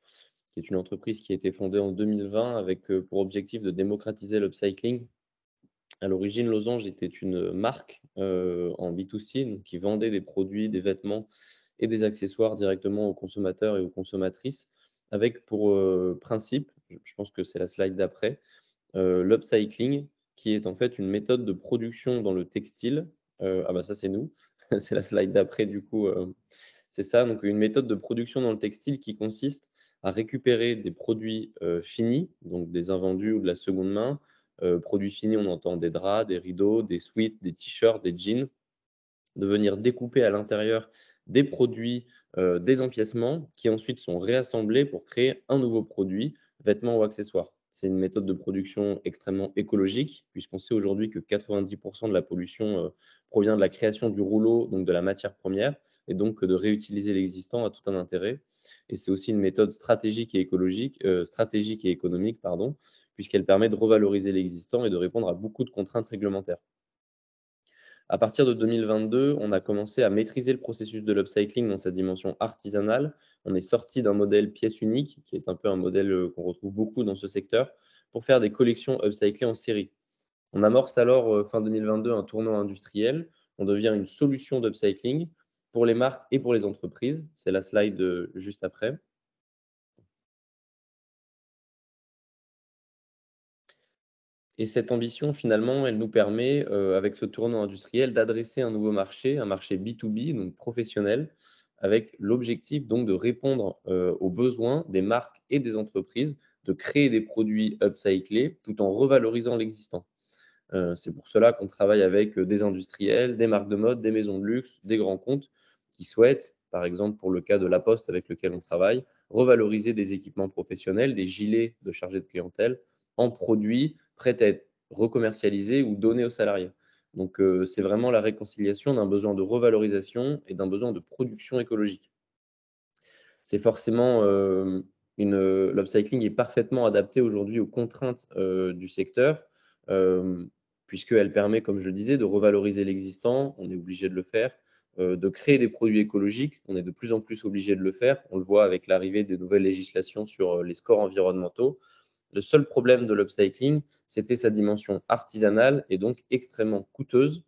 Speaker 5: qui est une entreprise qui a été fondée en 2020 avec pour objectif de démocratiser l'upcycling. À l'origine, Losange était une marque en B2C, donc qui vendait des produits, des vêtements et des accessoires directement aux consommateurs et aux consommatrices, avec pour principe, je pense que c'est la slide d'après, l'upcycling, qui est en fait une méthode de production dans le textile. Ça c'est nous, c'est la slide d'après du coup, c'est ça. Donc une méthode de production dans le textile qui consiste à récupérer des produits finis, donc des invendus ou de la seconde main. Produits finis, on entend des draps, des rideaux, des sweats, des t-shirts, des jeans, de venir découper à l'intérieur des produits, des empiècements qui ensuite sont réassemblés pour créer un nouveau produit, vêtements ou accessoires. C'est une méthode de production extrêmement écologique, puisqu'on sait aujourd'hui que 90% de la pollution provient de la création du rouleau, donc de la matière première, et donc de réutiliser l'existant a tout un intérêt. Et c'est aussi une méthode stratégique et économique, puisqu'elle permet de revaloriser l'existant et de répondre à beaucoup de contraintes réglementaires. À partir de 2022, on a commencé à maîtriser le processus de l'upcycling dans sa dimension artisanale. On est sorti d'un modèle pièce unique, qui est un peu un modèle qu'on retrouve beaucoup dans ce secteur, pour faire des collections upcyclées en série. On amorce alors fin 2022 un tournant industriel. On devient une solution d'upcycling pour les marques et pour les entreprises. C'est la slide juste après. Et cette ambition, finalement, elle nous permet, avec ce tournant industriel, d'adresser un nouveau marché, un marché B2B, donc professionnel, avec l'objectif donc de répondre aux besoins des marques et des entreprises, de créer des produits upcyclés tout en revalorisant l'existant. C'est pour cela qu'on travaille avec des industriels, des marques de mode, des maisons de luxe, des grands comptes qui souhaitent, par exemple pour le cas de La Poste avec lequel on travaille, revaloriser des équipements professionnels, des gilets de chargé de clientèle en produits prêts à être recommercialisés ou donnés aux salariés. Donc c'est vraiment la réconciliation d'un besoin de revalorisation et d'un besoin de production écologique. C'est forcément l'upcycling est parfaitement adapté aujourd'hui aux contraintes du secteur. Puisqu'elle permet, comme je le disais, de revaloriser l'existant, on est obligé de le faire, de créer des produits écologiques, on est de plus en plus obligé de le faire, on le voit avec l'arrivée des nouvelles législations sur les scores environnementaux. Le seul problème de l'upcycling, c'était sa dimension artisanale et donc extrêmement coûteuse.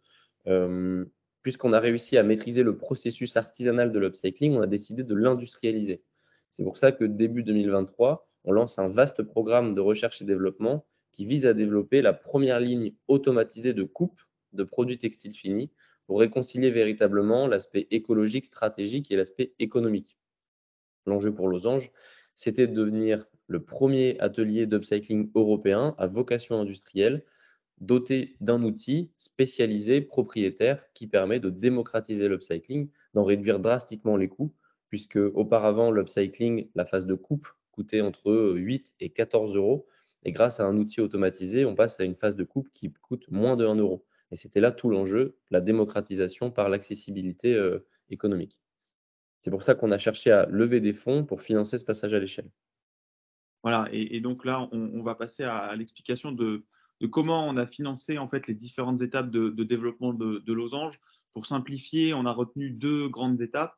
Speaker 5: Puisqu'on a réussi à maîtriser le processus artisanal de l'upcycling, on a décidé de l'industrialiser. C'est pour ça que début 2023, on lance un vaste programme de recherche et développement qui vise à développer la première ligne automatisée de coupe de produits textiles finis pour réconcilier véritablement l'aspect écologique, stratégique et l'aspect économique. L'enjeu pour Losange, c'était de devenir le premier atelier d'upcycling européen à vocation industrielle, doté d'un outil spécialisé, propriétaire, qui permet de démocratiser l'upcycling, d'en réduire drastiquement les coûts, puisque auparavant, l'upcycling, la phase de coupe, coûtait entre 8 et 14 euros. Et grâce à un outil automatisé, on passe à une phase de coupe qui coûte moins de 1 euro. Et c'était là tout l'enjeu, la démocratisation par l'accessibilité économique. C'est pour ça qu'on a cherché à lever des fonds pour financer ce passage à l'échelle.
Speaker 6: Voilà, et donc là, on va passer à l'explication de comment on a financé en fait les différentes étapes de développement de Losange. Pour simplifier, on a retenu 2 grandes étapes,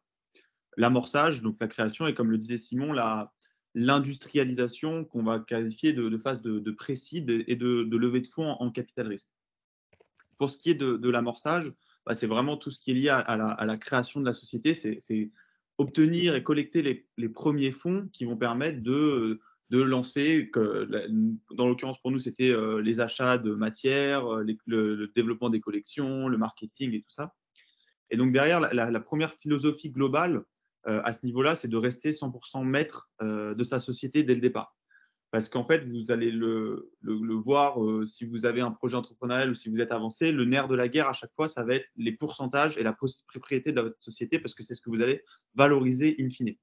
Speaker 6: l'amorçage, donc la création, et comme le disait Simon, l'industrialisation qu'on va qualifier de phase de pré-seed et de levée de fonds en capital risque. Pour ce qui est de l'amorçage, c'est vraiment tout ce qui est lié à la création de la société, c'est obtenir et collecter les premiers fonds qui vont permettre de lancer, dans l'occurrence pour nous, c'était les achats de matières, le développement des collections, le marketing et tout ça. Et donc derrière, la première philosophie globale à ce niveau-là, c'est de rester 100% maître de sa société dès le départ. Parce qu'en fait, vous allez le voir si vous avez un projet entrepreneurial ou si vous êtes avancé, le nerf de la guerre à chaque fois, ça va être les pourcentages et la propriété de votre société parce que c'est ce que vous allez valoriser in fine.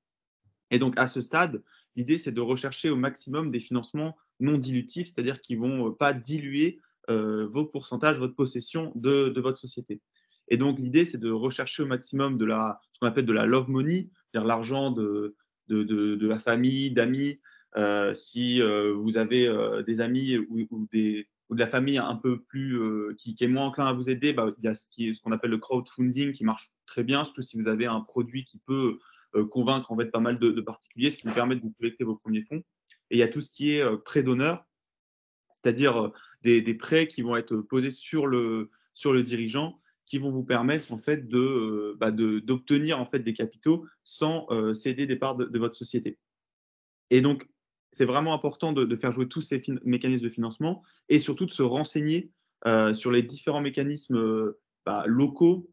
Speaker 6: Et donc, à ce stade, l'idée, c'est de rechercher au maximum des financements non dilutifs, c'est-à-dire qui ne vont pas diluer vos pourcentages, votre possession de votre société. Et donc, l'idée, c'est de rechercher au maximum ce qu'on appelle de la love money, c'est-à-dire l'argent de la famille, d'amis. Si vous avez des amis ou de la famille un peu plus qui est moins enclin à vous aider, il y a ce qu'on appelle le crowdfunding qui marche très bien, surtout si vous avez un produit qui peut convaincre en fait pas mal de particuliers, ce qui vous permet de vous collecter vos premiers fonds. Et il y a tout ce qui est prêt d'honneur, c'est-à-dire des prêts qui vont être posés sur le dirigeant, qui vont vous permettre en fait d'obtenir en fait des capitaux sans céder des parts de votre société. Et donc, c'est vraiment important de faire jouer tous ces mécanismes de financement et surtout de se renseigner sur les différents mécanismes locaux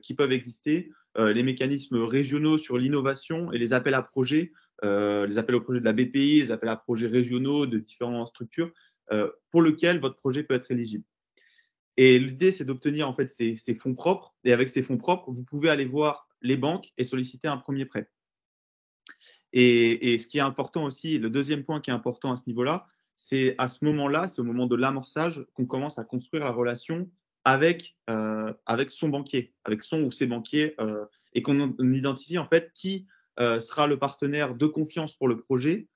Speaker 6: qui peuvent exister, les mécanismes régionaux sur l'innovation et les appels à projets de la BPI, les appels à projets régionaux de différentes structures pour lesquels votre projet peut être éligible. Et l'idée, c'est d'obtenir en fait ces fonds propres. Et avec ces fonds propres, vous pouvez aller voir les banques et solliciter un premier prêt. Et ce qui est important aussi, le deuxième point qui est important à ce niveau-là, c'est à ce moment-là, c'est au moment de l'amorçage qu'on commence à construire la relation avec son banquier, avec son ou ses banquiers, et qu'on identifie en fait qui sera le partenaire de confiance pour le projet,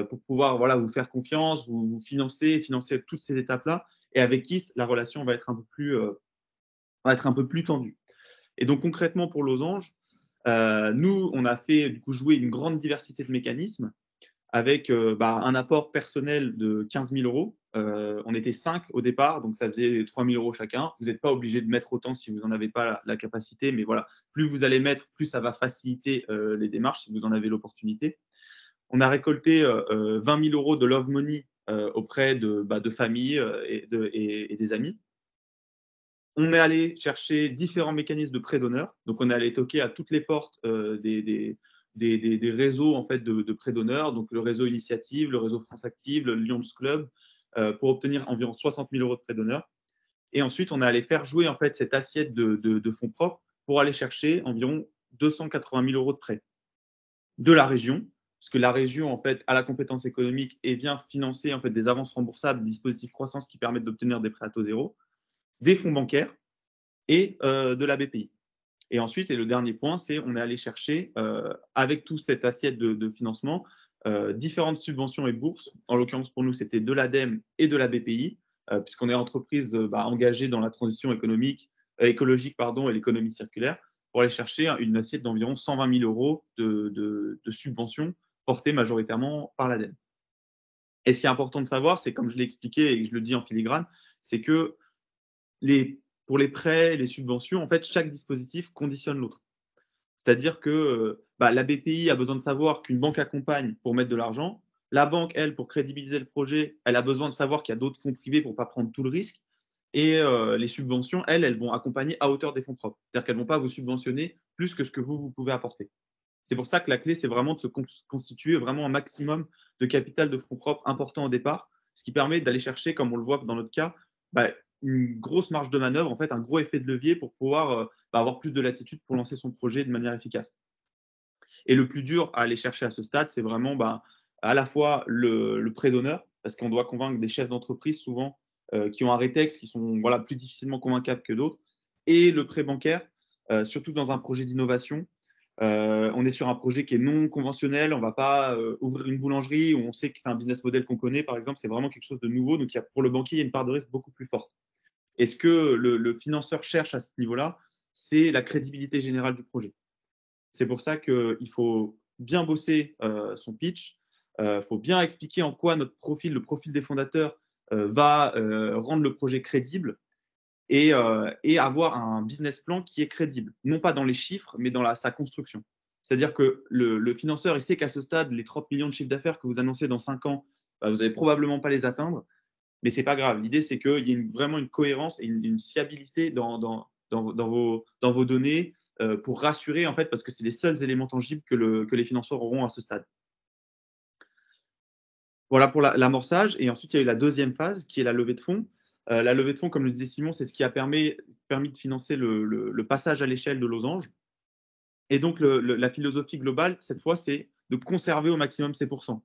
Speaker 6: pour pouvoir vous faire confiance, vous financer toutes ces étapes-là, et avec qui la relation va être un peu plus tendue. Et donc concrètement pour Losange, nous, on a fait du coup jouer une grande diversité de mécanismes avec un apport personnel de 15 000 euros. On était 5 au départ, donc ça faisait 3 000 euros chacun. Vous n'êtes pas obligé de mettre autant si vous n'en avez pas la capacité, mais voilà, plus vous allez mettre, plus ça va faciliter les démarches si vous en avez l'opportunité. On a récolté 20 000 euros de Love Money auprès de familles et des amis. On est allé chercher différents mécanismes de prêt d'honneur. Donc, on est allé toquer à toutes les portes des réseaux en fait, de prêt d'honneur, donc le réseau Initiative, le réseau France Active, le Lions Club, pour obtenir environ 60 000 euros de prêt d'honneur. Et ensuite, on est allé faire jouer en fait, cette assiette de fonds propres pour aller chercher environ 280 000 euros de prêt de la région, parce que la région en fait, a la compétence économique et vient financer en fait, des avances remboursables, des dispositifs croissance qui permettent d'obtenir des prêts à taux zéro, des fonds bancaires et de la BPI. Et ensuite, et le dernier point, c'est on est allé chercher, avec toute cette assiette de financement, différentes subventions et bourses. En l'occurrence, pour nous, c'était de l'ADEME et de la BPI, puisqu'on est entreprise engagée dans la transition économique, écologique et l'économie circulaire, pour aller chercher une assiette d'environ 120 000 euros de subventions portées majoritairement par l'ADEME. Et ce qui est important de savoir, c'est comme je l'ai expliqué et que je le dis en filigrane, c'est que pour les prêts, les subventions, en fait, chaque dispositif conditionne l'autre. C'est-à-dire que la BPI a besoin de savoir qu'une banque accompagne pour mettre de l'argent. La banque, elle, pour crédibiliser le projet, elle a besoin de savoir qu'il y a d'autres fonds privés pour ne pas prendre tout le risque. Et les subventions, elles vont accompagner à hauteur des fonds propres. C'est-à-dire qu'elles ne vont pas vous subventionner plus que ce que vous pouvez apporter. C'est pour ça que la clé, c'est vraiment de se constituer vraiment un maximum de capital de fonds propres important au départ, ce qui permet d'aller chercher, comme on le voit dans notre cas, une grosse marge de manœuvre, en fait, un gros effet de levier pour pouvoir avoir plus de latitude pour lancer son projet de manière efficace. Et le plus dur à aller chercher à ce stade, c'est vraiment à la fois le prêt d'honneur, parce qu'on doit convaincre des chefs d'entreprise souvent qui ont un rétex, qui sont plus difficilement convaincables que d'autres, et le prêt bancaire, surtout dans un projet d'innovation. On est sur un projet qui est non conventionnel, on ne va pas ouvrir une boulangerie où on sait que c'est un business model qu'on connaît, par exemple, c'est vraiment quelque chose de nouveau, donc pour le banquier, il y a une part de risque beaucoup plus forte. Et ce que le financeur cherche à ce niveau-là, c'est la crédibilité générale du projet. C'est pour ça qu'il faut bien bosser son pitch, faut bien expliquer en quoi notre profil, le profil des fondateurs, va rendre le projet crédible et avoir un business plan qui est crédible, non pas dans les chiffres, mais dans sa construction. C'est-à-dire que le financeur, il sait qu'à ce stade, les 30 millions de chiffre d'affaires que vous annoncez dans 5 ans, vous n'allez probablement pas les atteindre, mais ce n'est pas grave. L'idée, c'est qu'il y ait vraiment une cohérence et une fiabilité dans vos données pour rassurer, en fait, parce que c'est les seuls éléments tangibles que les financeurs auront à ce stade. Voilà pour l'amorçage. Et ensuite, il y a eu la deuxième phase, qui est la levée de fonds. La levée de fonds, comme le disait Simon, c'est ce qui a permis de financer le passage à l'échelle de Losange. Et donc, la philosophie globale, cette fois, c'est de conserver au maximum ces pourcents.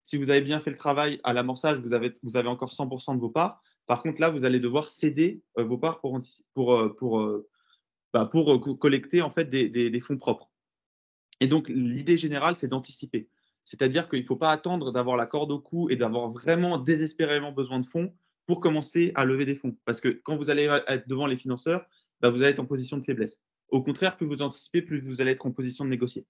Speaker 6: Si vous avez bien fait le travail à l'amorçage, vous avez encore 100% de vos parts. Par contre, là, vous allez devoir céder vos parts pour collecter en fait des fonds propres. Et donc, l'idée générale, c'est d'anticiper. C'est-à-dire qu'il ne faut pas attendre d'avoir la corde au cou et d'avoir vraiment désespérément besoin de fonds pour commencer à lever des fonds. Parce que quand vous allez être devant les financeurs, vous allez être en position de faiblesse. Au contraire, plus vous anticipez, plus vous allez être en position de négocier.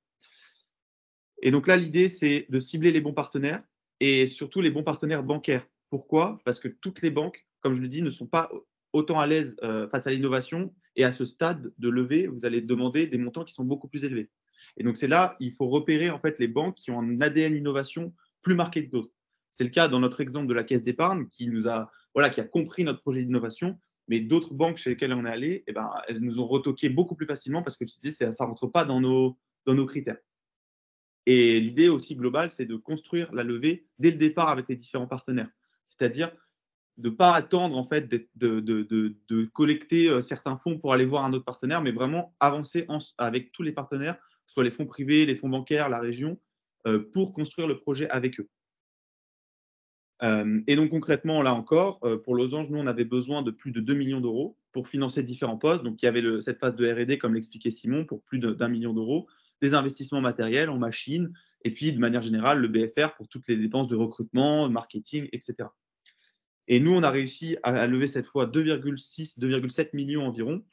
Speaker 6: Et donc là, l'idée, c'est de cibler les bons partenaires et surtout les bons partenaires bancaires. Pourquoi ? Parce que toutes les banques, comme je le dis, ne sont pas autant à l'aise face à l'innovation. Et à ce stade de levée, vous allez demander des montants qui sont beaucoup plus élevés. Et donc, c'est là, il faut repérer en fait les banques qui ont un ADN innovation plus marqué que d'autres. C'est le cas dans notre exemple de la Caisse d'épargne qui a compris notre projet d'innovation. Mais d'autres banques chez lesquelles on est allé, elles nous ont retoqué beaucoup plus facilement parce que ça ne rentre pas dans nos critères. Et l'idée aussi globale, c'est de construire la levée dès le départ avec les différents partenaires. C'est-à-dire de ne pas attendre en fait, de collecter certains fonds pour aller voir un autre partenaire, mais vraiment avancer avec tous les partenaires, que ce soit les fonds privés, les fonds bancaires, la région, pour construire le projet avec eux. Et donc concrètement, là encore, pour Losange, nous, on avait besoin de plus de 2 millions d'euros pour financer différents postes. Donc, il y avait cette phase de R&D, comme l'expliquait Simon, pour plus d'1 million d'euros, des investissements matériels en machines, et puis de manière générale, le BFR pour toutes les dépenses de recrutement, de marketing, etc. Et nous, on a réussi à lever cette fois 2,6, 2,7 millions environ,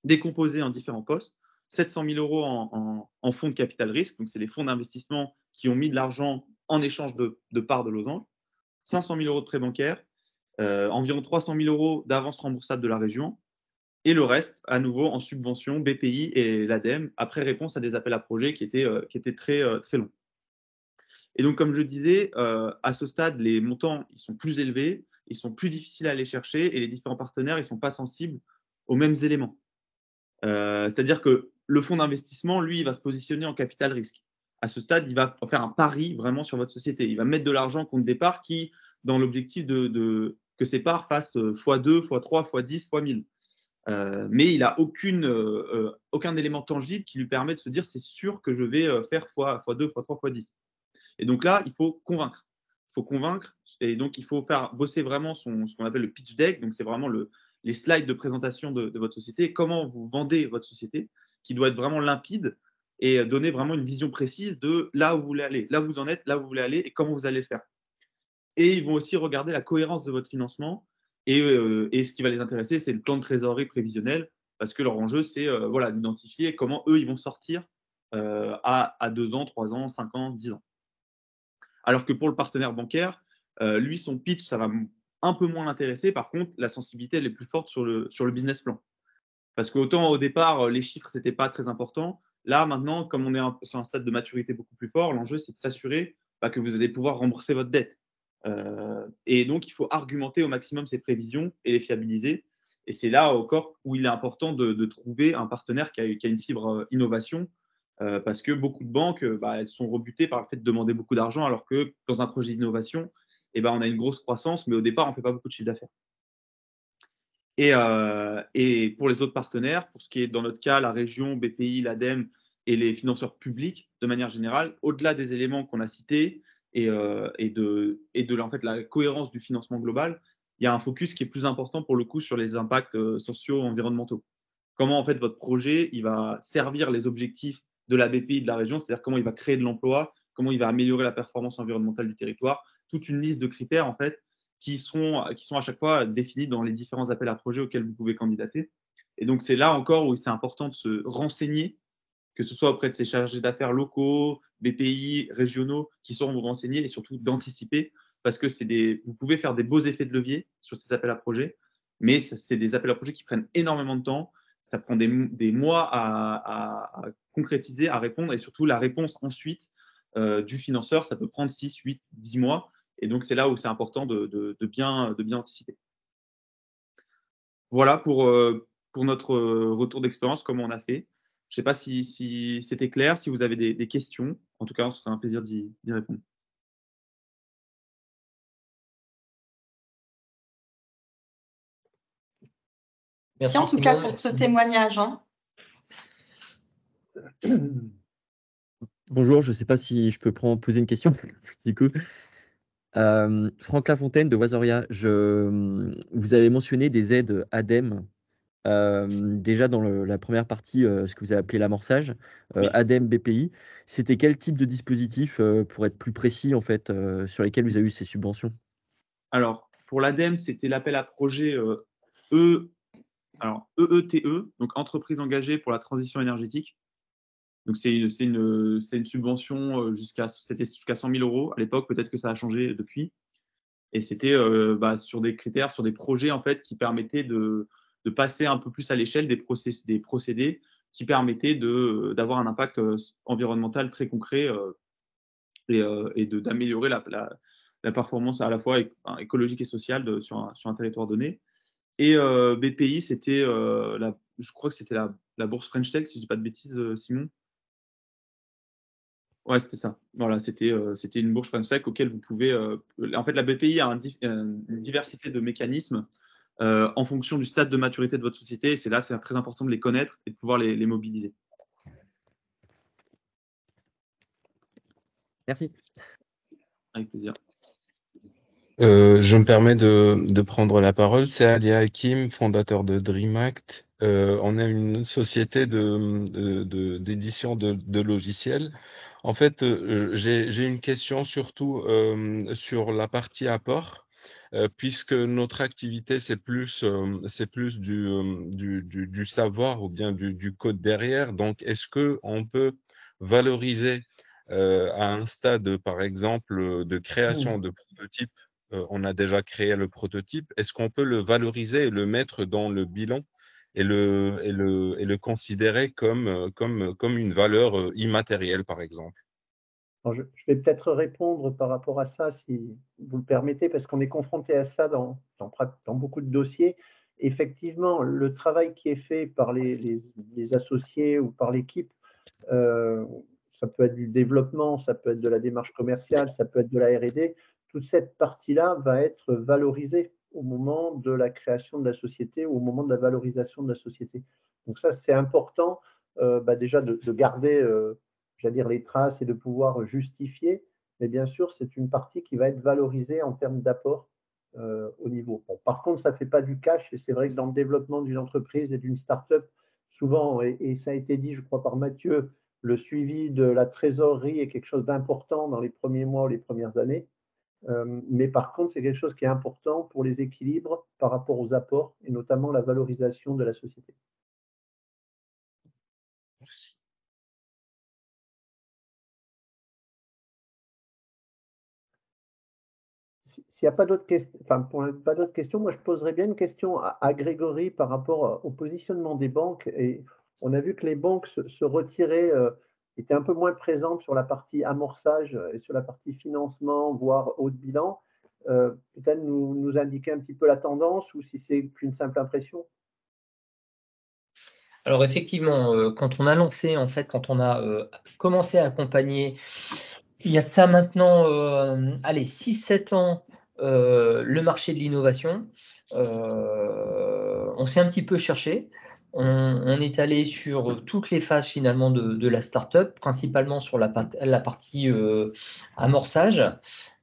Speaker 6: décomposés en différents postes, 700 000 euros en fonds de capital risque, donc c'est les fonds d'investissement qui ont mis de l'argent en échange de parts de Losange, 500 000 € de prêts bancaires, environ 300 000 € d'avance remboursable de la région, et le reste, à nouveau, en subvention, BPI et l'ADEME, après réponse à des appels à projets qui étaient très, très longs. Et donc, comme je disais, à ce stade, les montants ils sont plus élevés, ils sont plus difficiles à aller chercher, et les différents partenaires ils sont pas sensibles aux mêmes éléments. C'est-à-dire que le fonds d'investissement, lui, il va se positionner en capital risque. À ce stade, il va faire un pari vraiment sur votre société. Il va mettre de l'argent compte départ qui, dans l'objectif que ces parts fassent x2, x3, x10, x1000. Mais il n'a aucun élément tangible qui lui permet de se dire c'est sûr que je vais faire x2, x3, x10. Et donc là, il faut convaincre. Il faut convaincre, et donc il faut faire bosser vraiment ce qu'on appelle le pitch deck. Donc c'est vraiment les slides de présentation de votre société, comment vous vendez votre société, qui doit être vraiment limpide et donner vraiment une vision précise de là où vous voulez aller, là où vous en êtes, là où vous voulez aller et comment vous allez le faire. Et ils vont aussi regarder la cohérence de votre financement, et ce qui va les intéresser, c'est le plan de trésorerie prévisionnel, parce que leur enjeu, c'est voilà, d'identifier comment eux, ils vont sortir à 2 ans, 3 ans, 5 ans, 10 ans. Alors que pour le partenaire bancaire, lui, son pitch, ça va un peu moins l'intéresser. Par contre, la sensibilité, elle est plus forte sur le business plan. Parce qu'autant au départ, les chiffres, ce n'était pas très important. Là, maintenant, comme on est sur un stade de maturité beaucoup plus fort, l'enjeu, c'est de s'assurer que vous allez pouvoir rembourser votre dette. Et donc, il faut argumenter au maximum ces prévisions et les fiabiliser. Et c'est là encore où il est important de trouver un partenaire qui a une fibre innovation, parce que beaucoup de banques, elles sont rebutées par le fait de demander beaucoup d'argent, alors que dans un projet d'innovation, on a une grosse croissance, mais au départ, on ne fait pas beaucoup de chiffre d'affaires. Et pour les autres partenaires, pour ce qui est dans notre cas, la région, BPI, l'ADEME et les financeurs publics, de manière générale, au-delà des éléments qu'on a cités et de en fait, la cohérence du financement global, il y a un focus qui est plus important pour le coup sur les impacts sociaux, environnementaux. Comment en fait votre projet il va servir les objectifs de la BPI de la région, c'est-à-dire comment il va créer de l'emploi, comment il va améliorer la performance environnementale du territoire, toute une liste de critères en fait qui sont à chaque fois définis dans les différents appels à projets auxquels vous pouvez candidater. Et donc c'est là encore où c'est important de se renseigner, que ce soit auprès de ces chargés d'affaires locaux, BPI, régionaux, qui sauront vous renseigner, et surtout d'anticiper, parce que vous pouvez faire des beaux effets de levier sur ces appels à projets, mais c'est des appels à projets qui prennent énormément de temps. Ça prend des mois à concrétiser, à répondre, et surtout la réponse ensuite du financeur, ça peut prendre 6, 8, 10 mois. Et donc, c'est là où c'est important de bien anticiper. Voilà pour notre retour d'expérience, comment on a fait. Je ne sais pas si c'était clair, si vous avez des questions. En tout cas, ce serait un plaisir d'y répondre.
Speaker 1: Merci en tout cas pour ce témoignage.
Speaker 7: Bonjour, je ne sais pas si je peux poser une question. Du coup, Franck Lafontaine de Wazoria, vous avez mentionné des aides ADEME. Déjà dans la première partie, ce que vous avez appelé l'amorçage,
Speaker 6: Oui.
Speaker 7: ADEME, BPI, c'était quel type de dispositif, pour être plus précis en fait, sur lesquels vous avez eu ces subventions?
Speaker 6: Alors, pour l'ADEME, c'était l'appel à projet EETE, donc Entreprise engagée pour la transition énergétique. Donc, c'est une subvention c'était jusqu'à 100 000 € à l'époque. Peut-être que ça a changé depuis. Et c'était sur des critères, sur des projets en fait, qui permettaient de passer un peu plus à l'échelle des procédés qui permettaient d'avoir un impact environnemental très concret et d'améliorer la performance à la fois écologique et sociale sur un territoire donné. Et BPI, c'était, je crois que c'était la bourse French Tech, si je ne dis pas de bêtises, Simon. Ouais, c'était ça. Voilà, c'était une bourse French Tech auquel vous pouvez. En fait, la BPI a une diversité de mécanismes en fonction du stade de maturité de votre société. Et c'est très important de les connaître et de pouvoir les mobiliser.
Speaker 7: Merci.
Speaker 6: Avec plaisir.
Speaker 8: Je me permets de prendre la parole. C'est Ali Hakim, fondateur de DreamAct. On est une société d'édition de logiciels. En fait, j'ai une question surtout sur la partie apport, puisque notre activité, c'est plus du savoir ou bien du code derrière. Donc, est-ce qu'on peut valoriser à un stade, par exemple, de création de prototype, on a déjà créé le prototype, est-ce qu'on peut le valoriser et le mettre dans le bilan et le considérer comme une valeur immatérielle, par exemple?
Speaker 4: Alors, je vais peut-être répondre par rapport à ça, si vous le permettez, parce qu'on est confronté à ça dans beaucoup de dossiers. Effectivement, le travail qui est fait par les associés ou par l'équipe, euh, ça peut être du développement, ça peut être de la démarche commerciale, ça peut être de la R&D. Toute cette partie-là va être valorisée au moment de la création de la société ou au moment de la valorisation de la société. Donc ça, c'est important déjà de garder j'allais dire, les traces et de pouvoir justifier. Mais bien sûr, c'est une partie qui va être valorisée en termes d'apport au niveau. Bon, par contre, ça ne fait pas du cash. Et c'est vrai que dans le développement d'une entreprise et d'une start-up, souvent, et ça a été dit, je crois, par Mathieu, le suivi de la trésorerie est quelque chose d'important dans les premiers mois ou les premières années. Mais par contre, c'est quelque chose qui est important pour les équilibres par rapport aux apports et notamment la valorisation de la société.
Speaker 8: Merci.
Speaker 4: S'il n'y a pas d'autres questions, pas d'autres questions, moi je poserais bien une question à Grégory par rapport au positionnement des banques. Et on a vu que les banques se retiraient, étaient un peu moins présentes sur la partie amorçage et sur la partie financement, voire haut de bilan. Peut-être nous indiquer un petit peu la tendance ou si c'est qu'une simple impression.
Speaker 2: Alors effectivement, quand on a lancé, en fait, quand on a commencé à accompagner, il y a de ça maintenant, allez, 6-7 ans, le marché de l'innovation, on s'est un petit peu cherché. On est allé sur toutes les phases finalement de la startup, principalement sur la partie amorçage.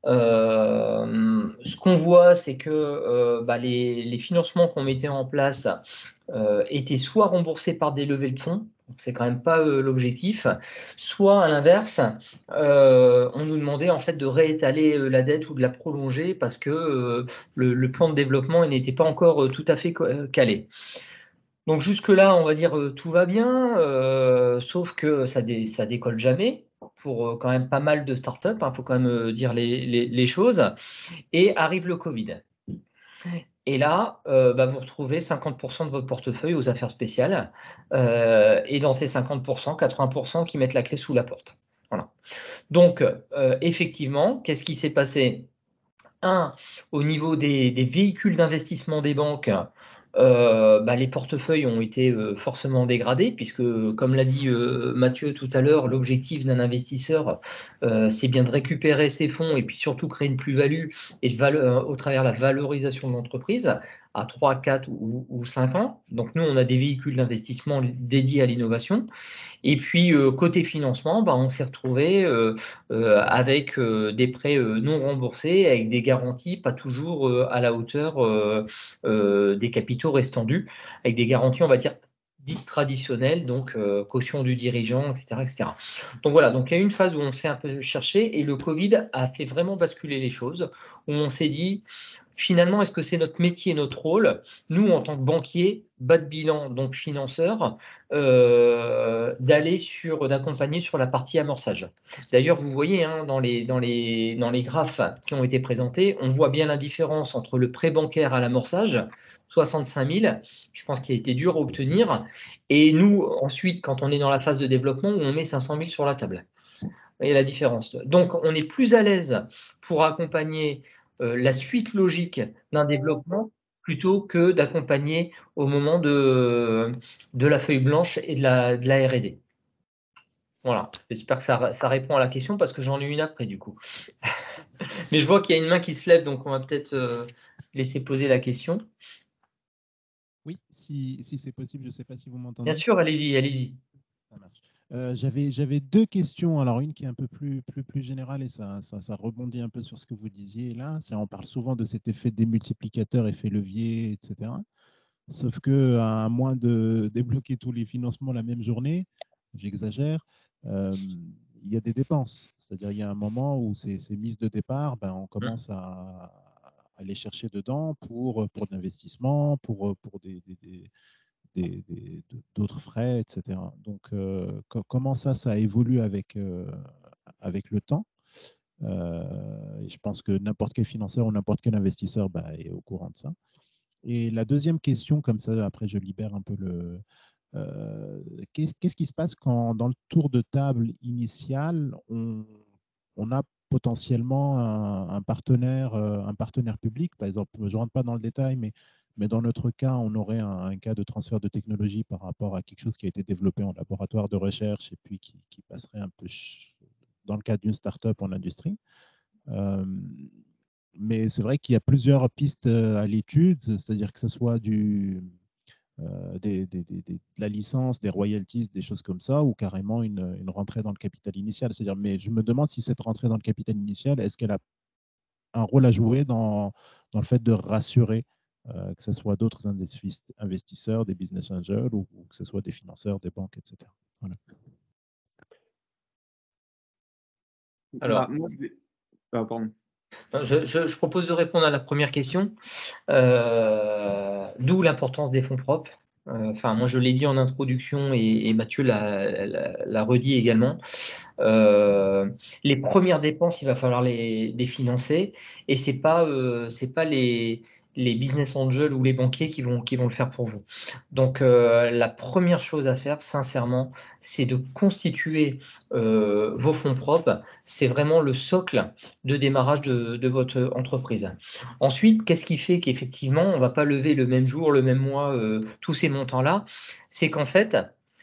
Speaker 2: Ce qu'on voit, c'est que les financements qu'on mettait en place étaient soit remboursés par des levées de fonds, c'est quand même pas l'objectif, soit à l'inverse, on nous demandait en fait de réétaler la dette ou de la prolonger parce que le plan de développement n'était pas encore tout à fait calé. Donc jusque-là, on va dire tout va bien, sauf que ça décolle jamais pour quand même pas mal de startups, il faut quand même dire les choses. Et arrive le Covid. Et là, vous retrouvez 50% de votre portefeuille aux affaires spéciales. Et dans ces 50%, 80% qui mettent la clé sous la porte. Voilà. Donc, effectivement, qu'est-ce qui s'est passé? Au niveau des véhicules d'investissement des banques, les portefeuilles ont été forcément dégradés, puisque, comme l'a dit Mathieu tout à l'heure, l'objectif d'un investisseur, c'est bien de récupérer ses fonds et puis surtout créer une plus-value et au travers la valorisation de l'entreprise à 3, 4 ou 5 ans. Donc nous, on a des véhicules d'investissement dédiés à l'innovation. Et puis, côté financement, on s'est retrouvé avec des prêts non remboursés, avec des garanties pas toujours à la hauteur des capitaux restants dus, avec des garanties, on va dire, dites traditionnelles, donc caution du dirigeant, etc., etc. Donc voilà, donc il y a eu une phase où on s'est un peu cherché et le Covid a fait vraiment basculer les choses, où on s'est dit, finalement, est-ce que c'est notre métier, notre rôle, nous, en tant que banquier, bas de bilan, donc financeur, d'accompagner sur la partie amorçage. D'ailleurs, vous voyez dans les graphes qui ont été présentés, on voit bien la différence entre le prêt bancaire à l'amorçage, 65 000, je pense qu'il a été dur à obtenir, et nous, ensuite, quand on est dans la phase de développement, où on met 500 000 sur la table. Vous voyez la différence. Donc, on est plus à l'aise pour accompagner la suite logique d'un développement plutôt que d'accompagner au moment de la feuille blanche et de la R&D. Voilà, j'espère que ça répond à la question parce que j'en ai une après du coup. Mais je vois qu'il y a une main qui se lève, donc on va peut-être laisser poser la question.
Speaker 9: Oui, si c'est possible, je ne sais pas si vous m'entendez.
Speaker 2: Bien sûr, allez-y, allez-y.
Speaker 9: Ça marche. J'avais deux questions. Alors, une qui est un peu plus générale et ça rebondit un peu sur ce que vous disiez là. On parle souvent de cet effet démultiplicateur, effet levier, etc. Sauf qu'à moins de débloquer tous les financements la même journée, j'exagère, il y a des dépenses. C'est-à-dire il y a un moment où ces mises de départ, on commence à aller chercher dedans pour l'investissement, pour d'autres frais, etc. Donc, comment ça évolue avec avec le temps. Et je pense que n'importe quel financeur ou n'importe quel investisseur est au courant de ça. Et la deuxième question, comme ça, après je libère un peu qu'est-ce qui se passe quand, dans le tour de table initial, on a potentiellement un partenaire public? Par exemple, je ne rentre pas dans le détail, mais dans notre cas, on aurait un cas de transfert de technologie par rapport à quelque chose qui a été développé en laboratoire de recherche et puis qui passerait un peu dans le cadre d'une start-up en industrie. Mais c'est vrai qu'il y a plusieurs pistes à l'étude, c'est-à-dire que ce soit de la licence, des royalties, des choses comme ça, ou carrément une rentrée dans le capital initial. C'est-à-dire, mais je me demande si cette rentrée dans le capital initial, est-ce qu'elle a un rôle à jouer dans le fait de rassurer que ce soit d'autres investisseurs, des business angels, ou que ce soit des financeurs, des banques, etc. Voilà.
Speaker 2: Alors,
Speaker 6: moi, pardon.
Speaker 2: Je propose de répondre à la première question, d'où l'importance des fonds propres. Enfin, moi, je l'ai dit en introduction et Mathieu l'a redit également. Les premières dépenses, il va falloir les financer et c'est pas les business angels ou les banquiers qui vont le faire pour vous. Donc, la première chose à faire, sincèrement, c'est de constituer vos fonds propres. C'est vraiment le socle de démarrage de votre entreprise. Ensuite, qu'est-ce qui fait qu'effectivement, on ne va pas lever le même jour, le même mois, tous ces montants-là? C'est qu'en fait,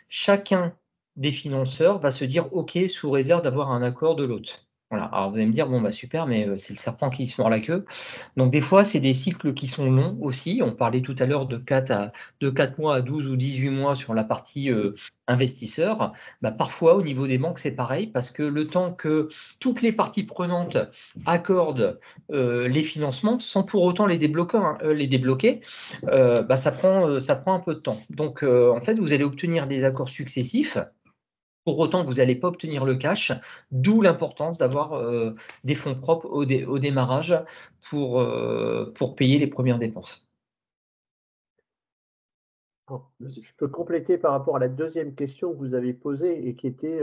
Speaker 2: chacun des financeurs va se dire OK sous réserve d'avoir un accord de l'autre. Voilà. Alors vous allez me dire, bon, super, mais c'est le serpent qui se mord la queue. Donc des fois, c'est des cycles qui sont longs aussi. On parlait tout à l'heure de 4 mois à 12 ou 18 mois sur la partie investisseur. Parfois, au niveau des banques, c'est pareil, parce que le temps que toutes les parties prenantes accordent les financements, sans pour autant les débloquer, ça prend un peu de temps. Donc, en fait, vous allez obtenir des accords successifs. Pour autant que vous n'allez pas obtenir le cash, d'où l'importance d'avoir des fonds propres au démarrage pour payer les premières dépenses.
Speaker 4: Je peux compléter par rapport à la deuxième question que vous avez posée et qui était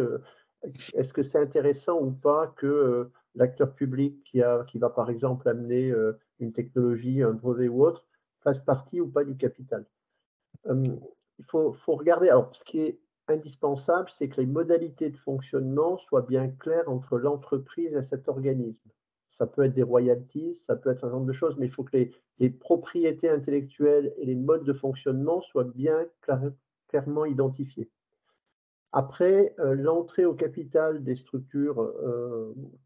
Speaker 4: est-ce que c'est intéressant ou pas que l'acteur public qui va par exemple amener une technologie, un brevet ou autre, fasse partie ou pas du capital? Il faut regarder. Alors, ce qui est indispensable, c'est que les modalités de fonctionnement soient bien claires entre l'entreprise et cet organisme. Ça peut être des royalties, ça peut être un genre de choses, mais il faut que les propriétés intellectuelles et les modes de fonctionnement soient bien clairement identifiés. Après, l'entrée au capital des structures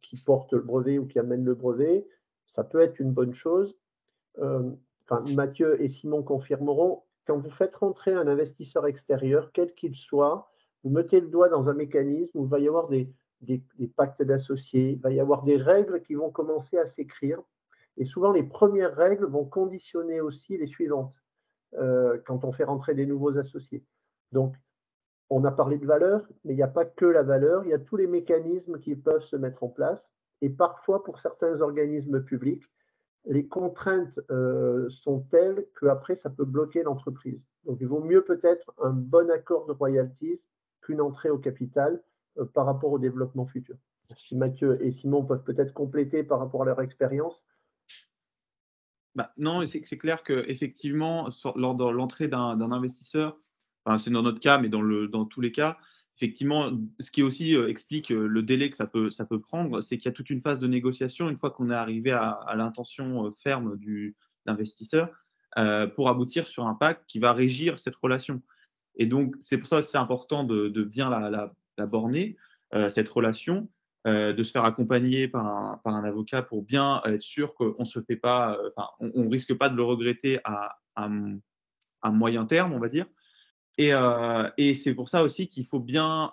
Speaker 4: qui portent le brevet ou qui amènent le brevet, ça peut être une bonne chose. Mathieu et Simon confirmeront, quand vous faites rentrer un investisseur extérieur, quel qu'il soit, vous mettez le doigt dans un mécanisme où il va y avoir des pactes d'associés, il va y avoir des règles qui vont commencer à s'écrire. Et souvent, les premières règles vont conditionner aussi les suivantes quand on fait rentrer des nouveaux associés. Donc, on a parlé de valeur, mais il n'y a pas que la valeur, il y a tous les mécanismes qui peuvent se mettre en place. Et parfois, pour certains organismes publics, les contraintes sont telles qu'après, ça peut bloquer l'entreprise. Donc, il vaut mieux peut-être un bon accord de royalties qu'une entrée au capital par rapport au développement futur. Si Mathieu et Simon peuvent peut-être compléter par rapport à leur expérience.
Speaker 6: Non, c'est clair qu'effectivement, lors de l'entrée d'un investisseur, c'est dans notre cas, mais dans tous les cas, effectivement, ce qui aussi explique le délai que ça peut prendre, c'est qu'il y a toute une phase de négociation une fois qu'on est arrivé à l'intention ferme de l'investisseur pour aboutir sur un pacte qui va régir cette relation. Et donc, c'est pour ça que c'est important de bien la borner, cette relation, de se faire accompagner par un avocat pour bien être sûr qu'on se fait pas, on risque pas de le regretter à moyen terme, on va dire. Et c'est pour ça aussi qu'il faut bien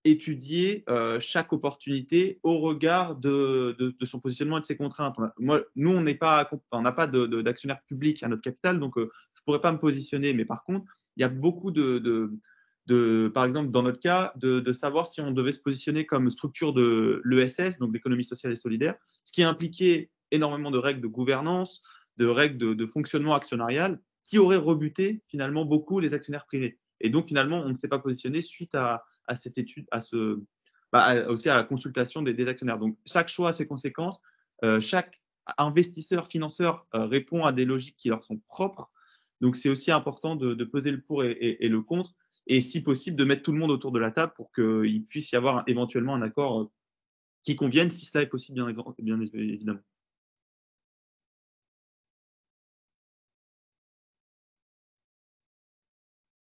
Speaker 6: étudier chaque opportunité au regard de son positionnement et de ses contraintes. Nous, on n'a pas d'actionnaire public à notre capital, donc je ne pourrais pas me positionner. Mais par contre, il y a beaucoup par exemple, dans notre cas, de savoir si on devait se positionner comme structure de l'ESS, donc l'économie sociale et solidaire, ce qui impliquait énormément de règles de gouvernance, de règles de fonctionnement actionnarial, qui auraient rebuté finalement beaucoup les actionnaires privés. Et donc, finalement, on ne s'est pas positionné suite à cette étude, à aussi à la consultation des actionnaires. Donc, chaque choix a ses conséquences. Chaque investisseur, financeur répond à des logiques qui leur sont propres. Donc, c'est aussi important de peser le pour et le contre, et si possible, de mettre tout le monde autour de la table pour qu'il puisse y avoir éventuellement un accord qui convienne, si cela est possible, bien évidemment.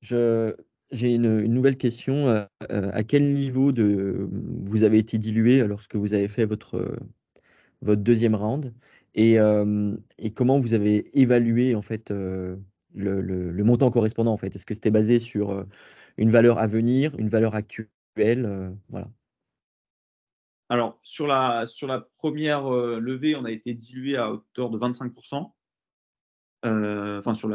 Speaker 7: J'ai une nouvelle question. À quel niveau vous avez été dilué lorsque vous avez fait votre deuxième round et comment vous avez évalué en fait le montant correspondant en fait? Est-ce que c'était basé sur une valeur à venir, une valeur actuelle? Voilà.
Speaker 6: Alors, sur la première levée, on a été dilué à hauteur de 25%, sur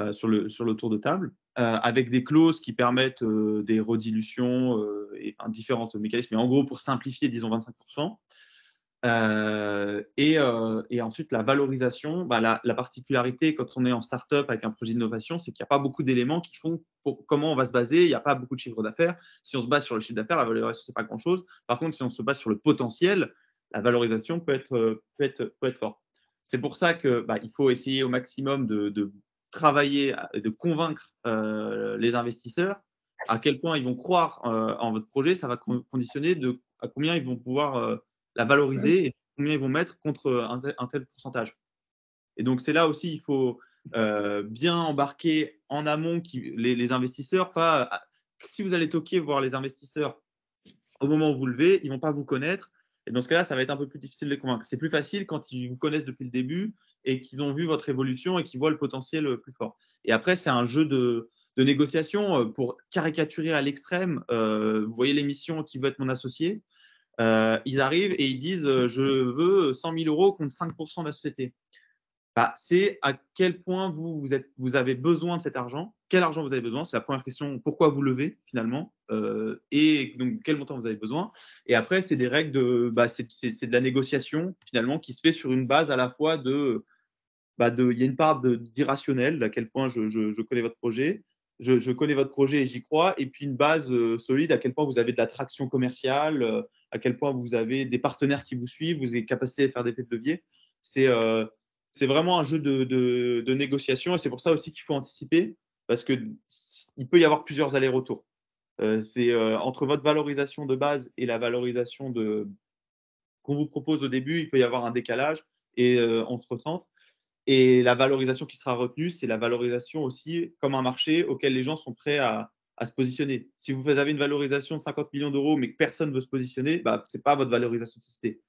Speaker 6: le tour de table, avec des clauses qui permettent des redilutions et différents mécanismes. Mais en gros, pour simplifier, disons 25%. Et ensuite, la valorisation, la particularité quand on est en start-up avec un projet d'innovation, c'est qu'il n'y a pas beaucoup d'éléments qui font comment on va se baser. Il n'y a pas beaucoup de chiffre d'affaires. Si on se base sur le chiffre d'affaires, la valorisation, ce n'est pas grand-chose. Par contre, si on se base sur le potentiel, la valorisation peut être forte. C'est pour ça qu'il faut essayer au maximum de travailler, de convaincre les investisseurs à quel point ils vont croire en votre projet. Ça va conditionner à combien ils vont pouvoir la valoriser et combien ils vont mettre contre un tel pourcentage. Et donc, c'est là aussi, il faut bien embarquer en amont les investisseurs. Si vous allez toquer voir les investisseurs au moment où vous levez, ils ne vont pas vous connaître. Et dans ce cas-là, ça va être un peu plus difficile de les convaincre. C'est plus facile quand ils vous connaissent depuis le début et qu'ils ont vu votre évolution et qu'ils voient le potentiel plus fort. Et après, c'est un jeu de négociation. Pour caricaturer à l'extrême, vous voyez l'émission Qui veut être mon associé, ils arrivent et ils disent je veux 100 000 euros contre 5% de la société. C'est à quel point vous avez besoin de cet argent, quel argent vous avez besoin, c'est la première question, pourquoi vous levez finalement, et donc quel montant vous avez besoin. Et après, c'est des règles c'est de la négociation finalement qui se fait sur une base à la fois il y a une part d'irrationnel, à quel point je connais votre projet, je connais votre projet et j'y crois, et puis une base solide, à quel point vous avez de la traction commerciale, à quel point vous avez des partenaires qui vous suivent, vous avez capacité à faire des effets de levier. C'est vraiment un jeu de négociation, et c'est pour ça aussi qu'il faut anticiper, parce qu'il peut y avoir plusieurs allers-retours. C'est entre votre valorisation de base et la valorisation qu'on vous propose au début, il peut y avoir un décalage et on se recentre. Et la valorisation qui sera retenue, c'est la valorisation aussi comme un marché auquel les gens sont prêts à se positionner. Si vous avez une valorisation de 50 millions d'euros, mais que personne ne veut se positionner, ce n'est pas votre valorisation de société.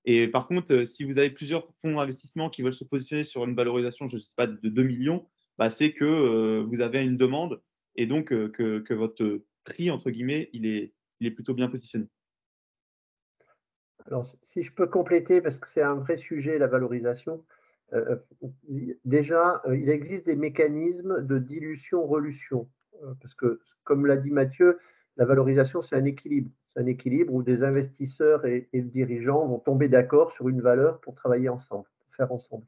Speaker 6: Et par contre, si vous avez plusieurs fonds d'investissement qui veulent se positionner sur une valorisation, je ne sais pas, de 2 millions, c'est que vous avez une demande et donc que votre prix, entre guillemets, il est plutôt bien positionné.
Speaker 4: Alors, si je peux compléter, parce que c'est un vrai sujet, la valorisation. Déjà, il existe des mécanismes de dilution-relution. Parce que, comme l'a dit Mathieu, la valorisation, c'est un équilibre. C'est un équilibre où des investisseurs et le dirigeant vont tomber d'accord sur une valeur pour travailler ensemble, pour faire ensemble.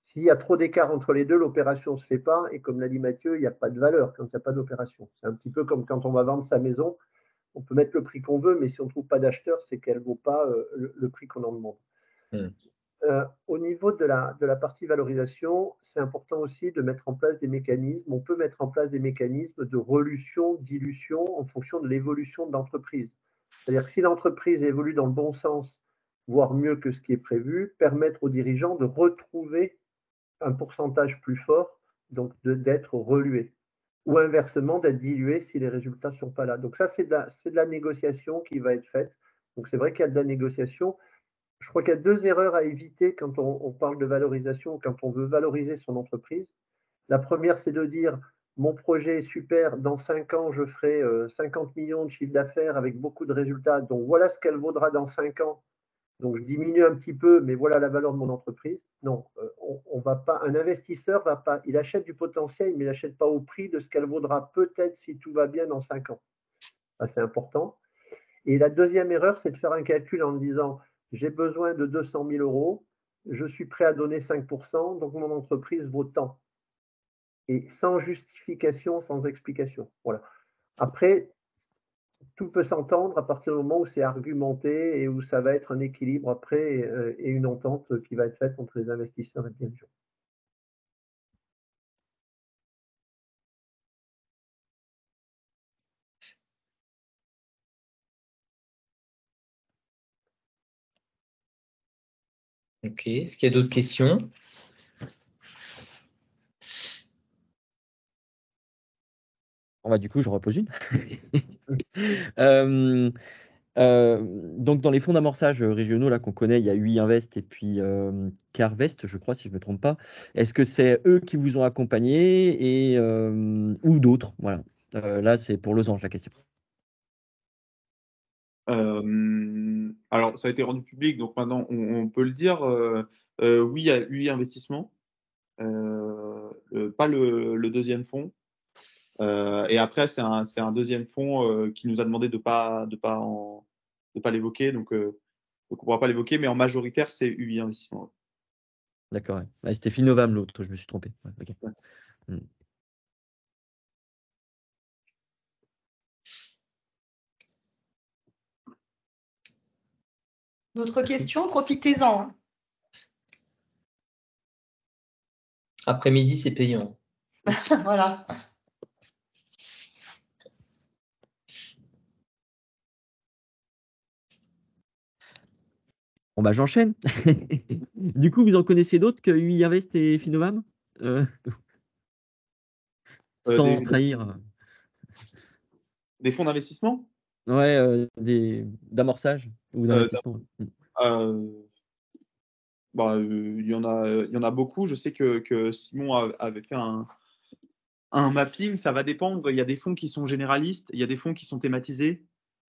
Speaker 4: S'il y a trop d'écart entre les deux, l'opération ne se fait pas. Et comme l'a dit Mathieu, il n'y a pas de valeur quand il n'y a pas d'opération. C'est un petit peu comme quand on va vendre sa maison. On peut mettre le prix qu'on veut, mais si on ne trouve pas d'acheteur, c'est qu'elle ne vaut pas le prix qu'on en demande. Au niveau de la partie valorisation, c'est important aussi de mettre en place des mécanismes. On peut mettre en place des mécanismes de relution, dilution en fonction de l'évolution de l'entreprise. C'est-à-dire que si l'entreprise évolue dans le bon sens, voire mieux que ce qui est prévu, permettre aux dirigeants de retrouver un pourcentage plus fort, donc d'être relué. Ou inversement, d'être dilué si les résultats ne sont pas là. Donc ça, c'est de la négociation qui va être faite. Donc c'est vrai qu'il y a de la négociation. Je crois qu'il y a deux erreurs à éviter quand on parle de valorisation, quand on veut valoriser son entreprise. La première, c'est de dire mon projet est super, dans 5 ans, je ferai 50 millions de chiffre d'affaires avec beaucoup de résultats. Donc voilà ce qu'elle vaudra dans 5 ans. Donc je diminue un petit peu, mais voilà la valeur de mon entreprise. Non, on va pas. Un investisseur va pas. Il achète du potentiel, mais il n'achète pas au prix de ce qu'elle vaudra peut-être si tout va bien dans 5 ans. Ça, c'est important. Et la deuxième erreur, c'est de faire un calcul en disant j'ai besoin de 200 000 euros, je suis prêt à donner 5%, donc mon entreprise vaut tant. Et sans justification, sans explication. Voilà. Après, tout peut s'entendre à partir du moment où c'est argumenté et où ça va être un équilibre après et une entente qui va être faite entre les investisseurs et le PMJ.
Speaker 2: Ok, est-ce qu'il y a d'autres questions?
Speaker 7: Du coup, j'en repose une. Donc, dans les fonds d'amorçage régionaux là qu'on connaît, il y a UI Invest et puis Carvest, je crois, si je ne me trompe pas. Est-ce que c'est eux qui vous ont accompagné ou d'autres? Voilà. Là, c'est pour Losange la question.
Speaker 6: Alors, ça a été rendu public, donc maintenant on peut le dire. Oui, il y a UI Investissement, pas le deuxième fonds. Et après, c'est un deuxième fonds qui nous a demandé de pas l'évoquer, donc on ne pourra pas l'évoquer, mais en majoritaire, c'est UI Investissement.
Speaker 7: D'accord. Ouais. Ouais, c'était Finovam l'autre, je me suis trompé. Ouais, ok.
Speaker 6: Ouais.
Speaker 7: Hmm.
Speaker 1: D'autres questions? Profitez-en, hein.
Speaker 2: Après-midi, c'est payant.
Speaker 1: Voilà.
Speaker 7: Bon, j'enchaîne. Du coup, vous en connaissez d'autres que UI Invest et Finovam? Sans trahir.
Speaker 6: Des fonds d'investissement?
Speaker 7: Ouais, d'amorçage ou d'investissement.
Speaker 6: Il y en a beaucoup. Je sais que Simon avait fait un mapping. Ça va dépendre. Il y a des fonds qui sont généralistes, il y a des fonds qui sont thématisés.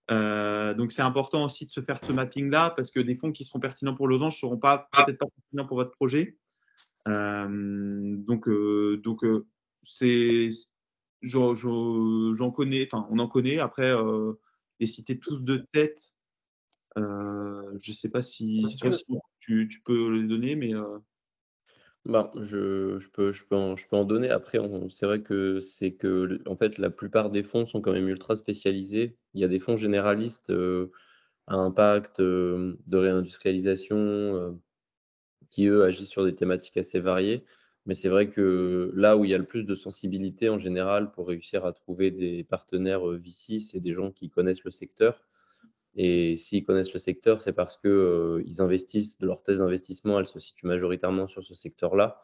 Speaker 6: Donc, c'est important aussi de se faire ce mapping-là parce que des fonds qui seront pertinents pour Losange ne seront peut-être pas pertinents pour votre projet. J'en connais, enfin, on en connaît. Après, les citer tous de tête, je ne sais pas si toi, Simon, tu peux les donner, mais
Speaker 5: Je peux en donner. Après, c'est vrai que en fait, la plupart des fonds sont quand même ultra spécialisés. Il y a des fonds généralistes à impact, de réindustrialisation, qui, eux, agissent sur des thématiques assez variées. Mais c'est vrai que là où il y a le plus de sensibilité en général pour réussir à trouver des partenaires VC, c'est des gens qui connaissent le secteur. Et s'ils connaissent le secteur, c'est parce que ils investissent, leur thèse d'investissement, elle se situe majoritairement sur ce secteur-là.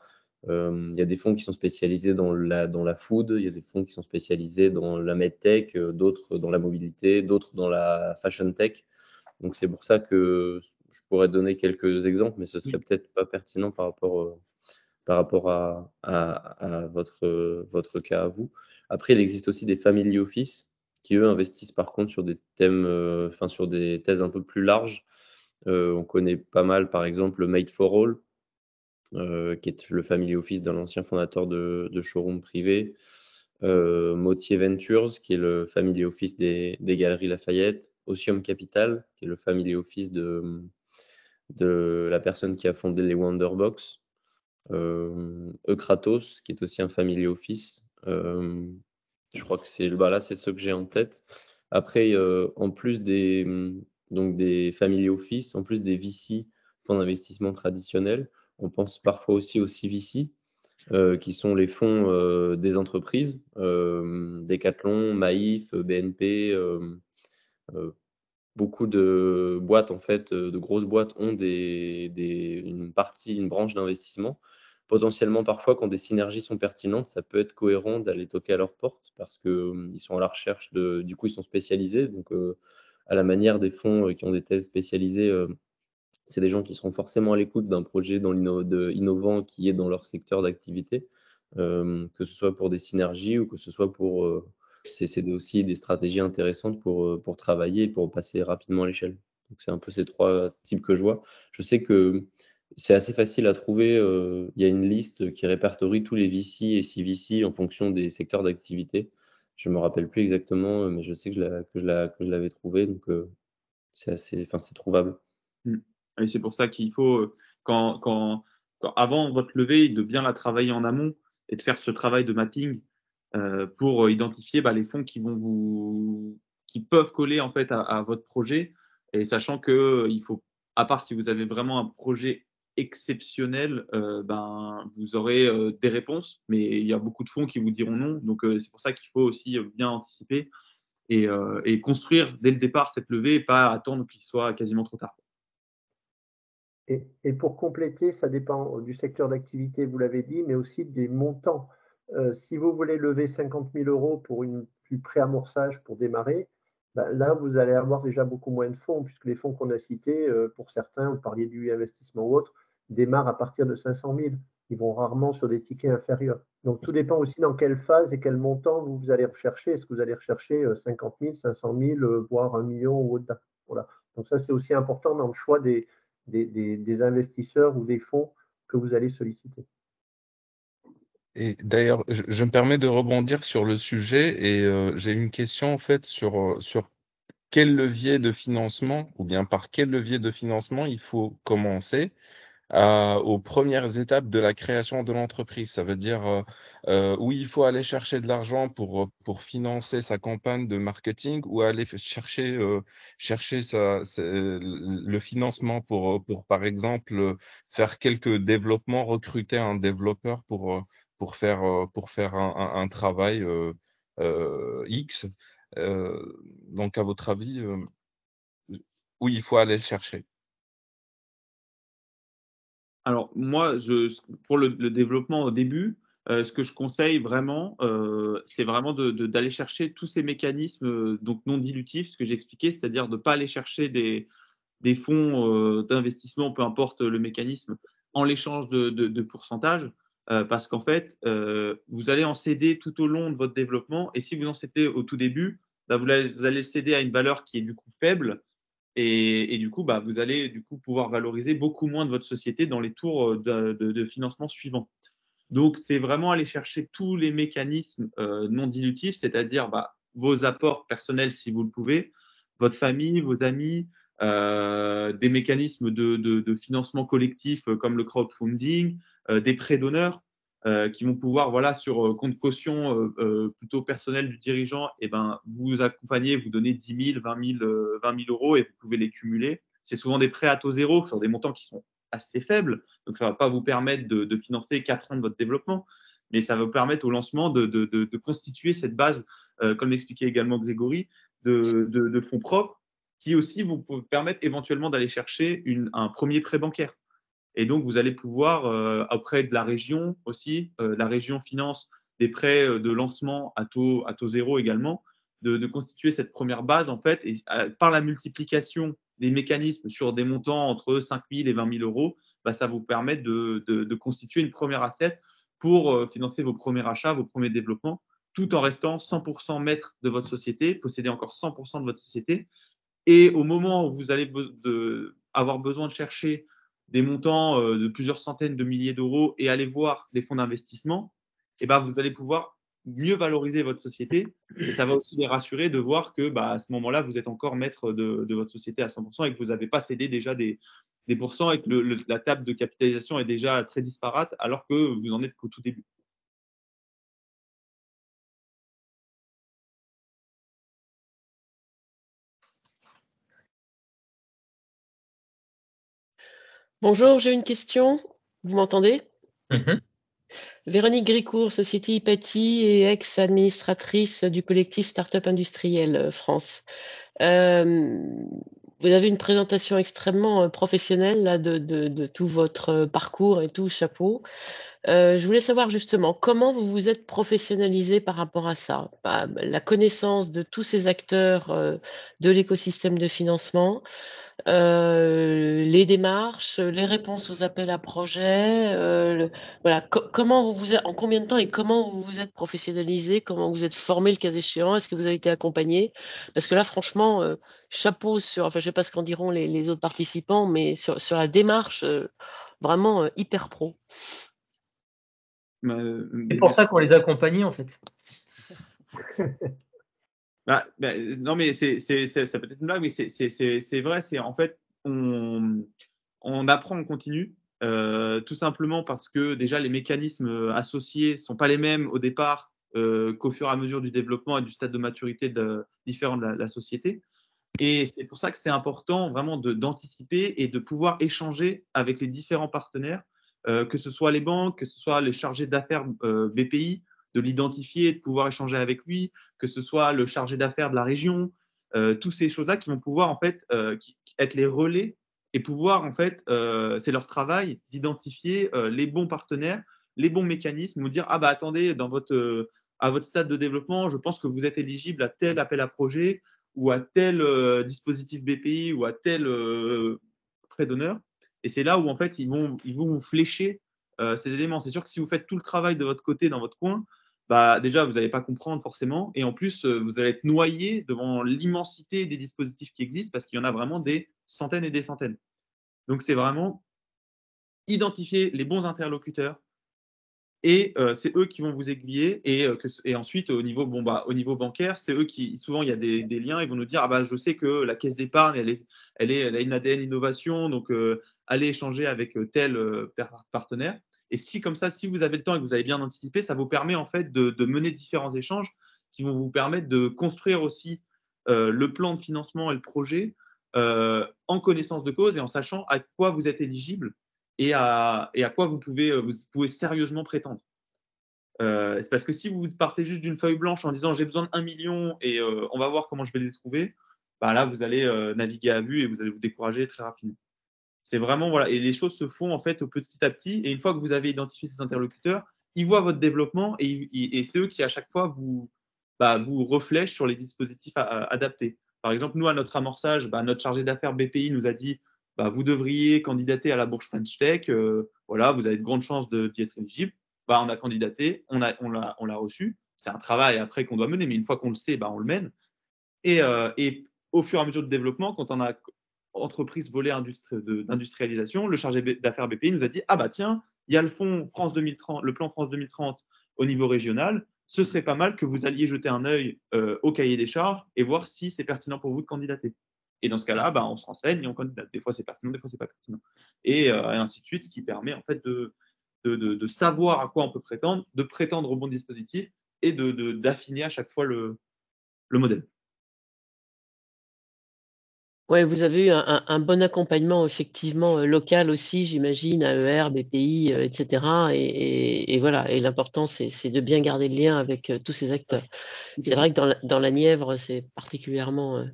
Speaker 5: Il y a des fonds qui sont spécialisés dans la food, il y a des fonds qui sont spécialisés dans la medtech, d'autres dans la mobilité, d'autres dans la fashion tech. Donc c'est pour ça que je pourrais donner quelques exemples, mais ce serait peut-être pas pertinent par rapport à votre cas à vous. Après, il existe aussi des family office qui, eux, investissent par contre sur des thèmes, sur des thèses un peu plus larges. On connaît pas mal, par exemple, le Made for All, qui est le family office d'un ancien fondateur de showroom privé. Motier Ventures, qui est le family office des Galeries Lafayette. Otium Capital, qui est le family office de la personne qui a fondé les Wonderbox. Eukratos, qui est aussi un family office. Je crois que c'est ceux que j'ai en tête. Après, en plus des family office, en plus des VC, fonds d'investissement traditionnels, on pense parfois aussi aux CVC, qui sont les fonds des entreprises, Decathlon, Maïf, BNP, beaucoup de boîtes, en fait, de grosses boîtes ont une branche d'investissement. Potentiellement, parfois, quand des synergies sont pertinentes, ça peut être cohérent d'aller toquer à leur porte parce que ils sont à la recherche du coup, ils sont spécialisés. Donc, à la manière des fonds qui ont des thèses spécialisées, c'est des gens qui seront forcément à l'écoute d'un projet innovant qui est dans leur secteur d'activité, que ce soit pour des synergies ou que ce soit pour c'est aussi des stratégies intéressantes pour travailler et pour passer rapidement à l'échelle. Donc, c'est un peu ces trois types que je vois. Je sais que c'est assez facile à trouver. Il y a une liste qui répertorie tous les VC et CVC en fonction des secteurs d'activité. Je me rappelle plus exactement, mais je sais que je l'avais trouvé. Donc, c'est trouvable.
Speaker 6: Et c'est pour ça qu'il faut, avant votre levée, de bien la travailler en amont et de faire ce travail de mapping pour identifier les fonds qui vont qui peuvent coller en fait à votre projet, et sachant que il faut, à part si vous avez vraiment un projet exceptionnel, vous aurez des réponses, mais il y a beaucoup de fonds qui vous diront non. Donc, c'est pour ça qu'il faut aussi bien anticiper et construire dès le départ cette levée et pas attendre qu'il soit quasiment trop tard.
Speaker 4: Et pour compléter, ça dépend du secteur d'activité, vous l'avez dit, mais aussi des montants. Si vous voulez lever 50 000 € pour du pré-amorçage pour démarrer, là, vous allez avoir déjà beaucoup moins de fonds, puisque les fonds qu'on a cités, pour certains, vous parliez du investissement ou autre, démarrent à partir de 500 000. Ils vont rarement sur des tickets inférieurs. Donc, tout dépend aussi dans quelle phase et quel montant vous allez rechercher. Est-ce que vous allez rechercher 50 000, 500 000, voire 1 million ou au-delà? Voilà. Donc, ça, c'est aussi important dans le choix des investisseurs ou des fonds que vous allez solliciter.
Speaker 8: Et d'ailleurs, je me permets de rebondir sur le sujet et j'ai une question en fait sur quel levier de financement ou bien par quel levier de financement il faut commencer aux premières étapes de la création de l'entreprise. Ça veut dire où il faut aller chercher de l'argent pour financer sa campagne de marketing ou aller chercher le financement pour par exemple, faire quelques développements, recruter un développeur pour faire un travail X. Donc, à votre avis, où il faut aller le chercher?
Speaker 6: Alors moi, pour le développement au début, ce que je conseille vraiment, c'est vraiment d'aller chercher tous ces mécanismes donc non dilutifs, ce que j'ai expliqué, c'est-à-dire de ne pas aller chercher des fonds d'investissement, peu importe le mécanisme, en l'échange de pourcentage, parce qu'en fait, vous allez en céder tout au long de votre développement, et si vous en cédez au tout début, vous allez céder à une valeur qui est du coup faible, et du coup, vous allez pouvoir valoriser beaucoup moins de votre société dans les tours de financement suivants. Donc, c'est vraiment aller chercher tous les mécanismes non dilutifs, c'est-à-dire vos apports personnels si vous le pouvez, votre famille, vos amis, des mécanismes de financement collectif comme le crowdfunding, des prêts d'honneur qui vont pouvoir, voilà, sur compte caution plutôt personnel du dirigeant, vous accompagner, vous donner 10 000, 20 000 € et vous pouvez les cumuler. C'est souvent des prêts à taux zéro sur des montants qui sont assez faibles. Donc, ça ne va pas vous permettre de financer 4 ans de votre développement, mais ça va vous permettre au lancement de constituer cette base, comme l'expliquait également Grégory, de fonds propres qui aussi vous permettent éventuellement d'aller chercher un premier prêt bancaire. Et donc, vous allez pouvoir, auprès de la région aussi, la région finance des prêts de lancement à taux zéro également, de constituer cette première base en fait, et par la multiplication des mécanismes sur des montants entre 5 000 et 20 000 €, ça vous permet de constituer une première assiette pour financer vos premiers achats, vos premiers développements, tout en restant 100% maître de votre société, posséder encore 100% de votre société. Et au moment où vous allez avoir besoin de chercher des montants de plusieurs centaines de milliers d'euros et aller voir des fonds d'investissement, vous allez pouvoir mieux valoriser votre société, et ça va aussi les rassurer de voir que à ce moment-là, vous êtes encore maître de votre société à 100% et que vous n'avez pas cédé déjà des pourcents et que la table de capitalisation est déjà très disparate alors que vous en êtes qu'au tout début.
Speaker 10: Bonjour, j'ai une question. Vous m'entendez?
Speaker 2: Mhm.
Speaker 10: Véronique Gricourt, Société Hypatie et ex-administratrice du collectif Startup Industriel France. Vous avez une présentation extrêmement professionnelle là, de tout votre parcours et tout, chapeau. Je voulais savoir justement comment vous vous êtes professionnalisé par rapport à ça. La connaissance de tous ces acteurs de l'écosystème de financement, les démarches, les réponses aux appels à projets, voilà. Comment vous êtes, en combien de temps et comment vous vous êtes professionnalisé, comment vous êtes formé le cas échéant, est-ce que vous avez été accompagné? Parce que là, franchement, chapeau sur, enfin, je sais pas ce qu'en diront les autres participants, mais sur la démarche, vraiment hyper pro.
Speaker 2: C'est pour ça qu'on les accompagne en fait.
Speaker 6: Non, mais ça peut être une blague, mais c'est vrai. C'est en fait, on apprend en continu, tout simplement parce que déjà les mécanismes associés sont pas les mêmes au départ qu'au fur et à mesure du développement et du stade de maturité différent de la société. Et c'est pour ça que c'est important vraiment d'anticiper et de pouvoir échanger avec les différents partenaires, que ce soit les banques, que ce soit les chargés d'affaires BPI, de l'identifier, de pouvoir échanger avec lui, que ce soit le chargé d'affaires de la région, toutes ces choses-là qui vont pouvoir en fait être les relais et pouvoir en fait, c'est leur travail d'identifier les bons partenaires, les bons mécanismes, ou dire ah bah attendez, à votre stade de développement, je pense que vous êtes éligible à tel appel à projet ou à tel dispositif BPI ou à tel prêt d'honneur. Et c'est là où en fait ils vont vous flécher ces éléments. C'est sûr que si vous faites tout le travail de votre côté dans votre coin, bah, déjà vous n'allez pas comprendre forcément, et en plus vous allez être noyé devant l'immensité des dispositifs qui existent parce qu'il y en a vraiment des centaines et des centaines. Donc c'est vraiment identifier les bons interlocuteurs, et c'est eux qui vont vous aiguiller, et ensuite au niveau bancaire, c'est eux qui, souvent il y a des liens, ils vont nous dire ah bah je sais que la caisse d'épargne elle a une ADN innovation, donc allez échanger avec tel partenaire. Et si comme ça, si vous avez le temps et que vous avez bien anticipé, ça vous permet en fait de mener différents échanges qui vont vous permettre de construire aussi le plan de financement et le projet en connaissance de cause et en sachant à quoi vous êtes éligible et à quoi vous pouvez sérieusement prétendre. C'est parce que si vous partez juste d'une feuille blanche en disant j'ai besoin de 1 million et on va voir comment je vais les trouver, bah là vous allez naviguer à vue et vous allez vous décourager très rapidement. C'est vraiment, voilà, et les choses se font en fait petit à petit, et une fois que vous avez identifié ces interlocuteurs, ils voient votre développement et c'est eux qui à chaque fois vous reflèchent sur les dispositifs adaptés. Par exemple, nous à notre amorçage, notre chargé d'affaires BPI nous a dit vous devriez candidater à la bourse French Tech, voilà, vous avez de grandes chances d'y être éligible. On a candidaté, on l'a reçu. C'est un travail après qu'on doit mener, mais une fois qu'on le sait, on le mène. Et au fur et à mesure de développement, quand on a entreprise volet d'industrialisation, le chargé d'affaires BPI nous a dit ah bah tiens, il y a le plan France 2030 au niveau régional, ce serait pas mal que vous alliez jeter un œil au cahier des charges et voir si c'est pertinent pour vous de candidater. Et dans ce cas-là, on se renseigne et on candidate. Des fois c'est pertinent, des fois c'est pas pertinent. Et ainsi de suite, ce qui permet en fait de savoir à quoi on peut prétendre, de prétendre au bon dispositif et d'affiner à chaque fois le modèle.
Speaker 10: Ouais, vous avez eu un bon accompagnement effectivement local aussi, j'imagine, AER, BPI, etc. Et voilà. Et l'important, c'est de bien garder le lien avec tous ces acteurs. C'est vrai que dans la Nièvre, c'est particulièrement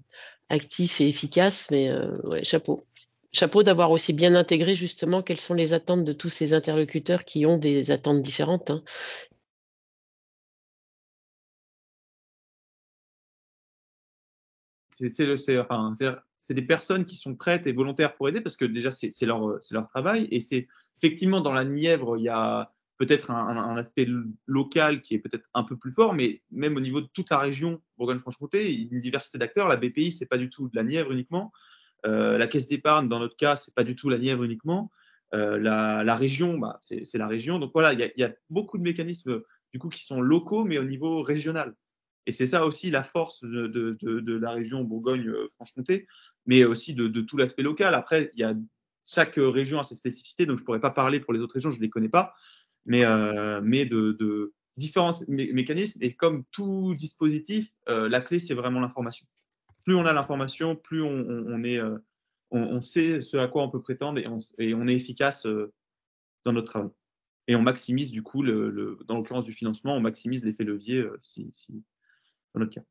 Speaker 10: actif et efficace, mais ouais, chapeau. Chapeau d'avoir aussi bien intégré justement quelles sont les attentes de tous ces interlocuteurs qui ont des attentes différentes, hein.
Speaker 6: C'est des personnes qui sont prêtes et volontaires pour aider parce que déjà, c'est leur travail. Et c'est effectivement dans la Nièvre, il y a peut-être un aspect local qui est peut-être un peu plus fort, mais même au niveau de toute la région Bourgogne-Franche-Comté, il y a une diversité d'acteurs. La BPI, ce n'est pas du tout de la Nièvre uniquement. La caisse d'épargne, dans notre cas, ce n'est pas du tout la Nièvre uniquement. La région, c'est la région. Donc voilà, il y a beaucoup de mécanismes du coup, qui sont locaux, mais au niveau régional. Et c'est ça aussi la force de la région Bourgogne-Franche-Comté, mais aussi de tout l'aspect local. Après, chaque région a ses spécificités, donc je ne pourrais pas parler pour les autres régions, je ne les connais pas, mais de différents mécanismes. Et comme tout dispositif, la clé, c'est vraiment l'information. Plus on a l'information, plus on sait ce à quoi on peut prétendre et on est efficace dans notre travail. Et on maximise du coup, dans l'occurrence du financement, on maximise l'effet levier dans notre cas.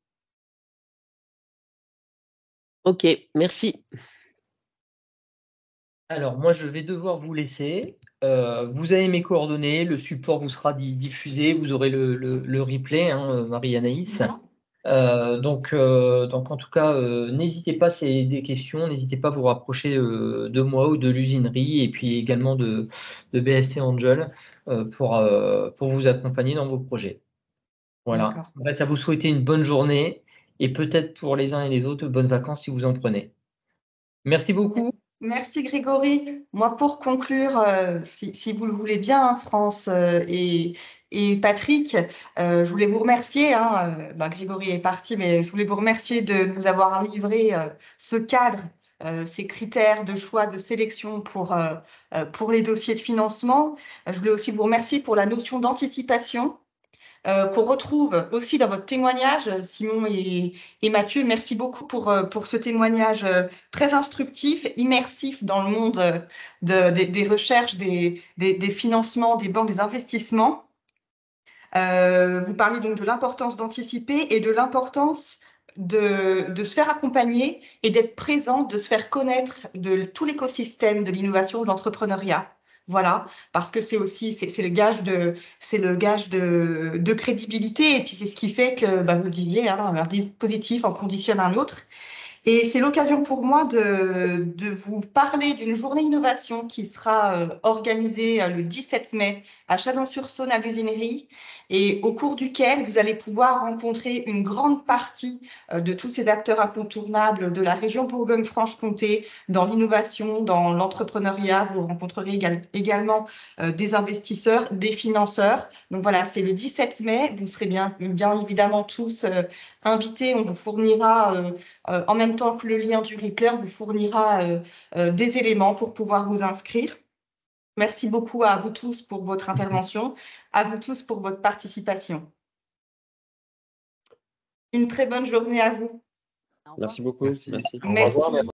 Speaker 10: Ok, merci.
Speaker 2: Alors, moi, je vais devoir vous laisser. Vous avez mes coordonnées, le support vous sera diffusé, vous aurez le replay, hein, Marie-Anaïs. Donc, en tout cas, n'hésitez pas, c'est des questions, n'hésitez pas à vous rapprocher de moi ou de l'usinerie et puis également de BSC Angel pour vous accompagner dans vos projets. Voilà. On reste à vous souhaiter une bonne journée et peut-être pour les uns et les autres, bonnes vacances si vous en prenez. Merci beaucoup.
Speaker 1: Merci Grégory. Moi, pour conclure, si vous le voulez bien, France et Patrick, je voulais vous remercier. Grégory est parti, mais je voulais vous remercier de nous avoir livré ce cadre, ces critères de choix, de sélection pour les dossiers de financement. Je voulais aussi vous remercier pour la notion d'anticipation. qu'on retrouve aussi dans votre témoignage, Simon et Mathieu. Merci beaucoup pour ce témoignage très instructif, immersif dans le monde des recherches, des financements, des banques, des investissements. Vous parliez donc de l'importance d'anticiper et de l'importance de se faire accompagner et d'être présent, de se faire connaître de tout l'écosystème de l'innovation, de l'entrepreneuriat. Voilà, parce que c'est aussi c'est le gage de crédibilité et puis c'est ce qui fait que vous le disiez, hein, un dispositif en conditionne un autre. Et c'est l'occasion pour moi de vous parler d'une journée innovation qui sera organisée le 17 mai à Chalon-sur-Saône à l'usinerie et au cours duquel vous allez pouvoir rencontrer une grande partie de tous ces acteurs incontournables de la région Bourgogne-Franche-Comté dans l'innovation, dans l'entrepreneuriat. Vous rencontrerez également des investisseurs, des financeurs. Donc voilà, c'est le 17 mai. Vous serez bien évidemment tous invités. On vous fournira en même temps que le lien du replay, vous fournira des éléments pour pouvoir vous inscrire. Merci beaucoup à vous tous pour votre intervention, à vous tous pour votre participation. Une très bonne journée à vous.
Speaker 5: Merci beaucoup. Merci.
Speaker 1: Merci.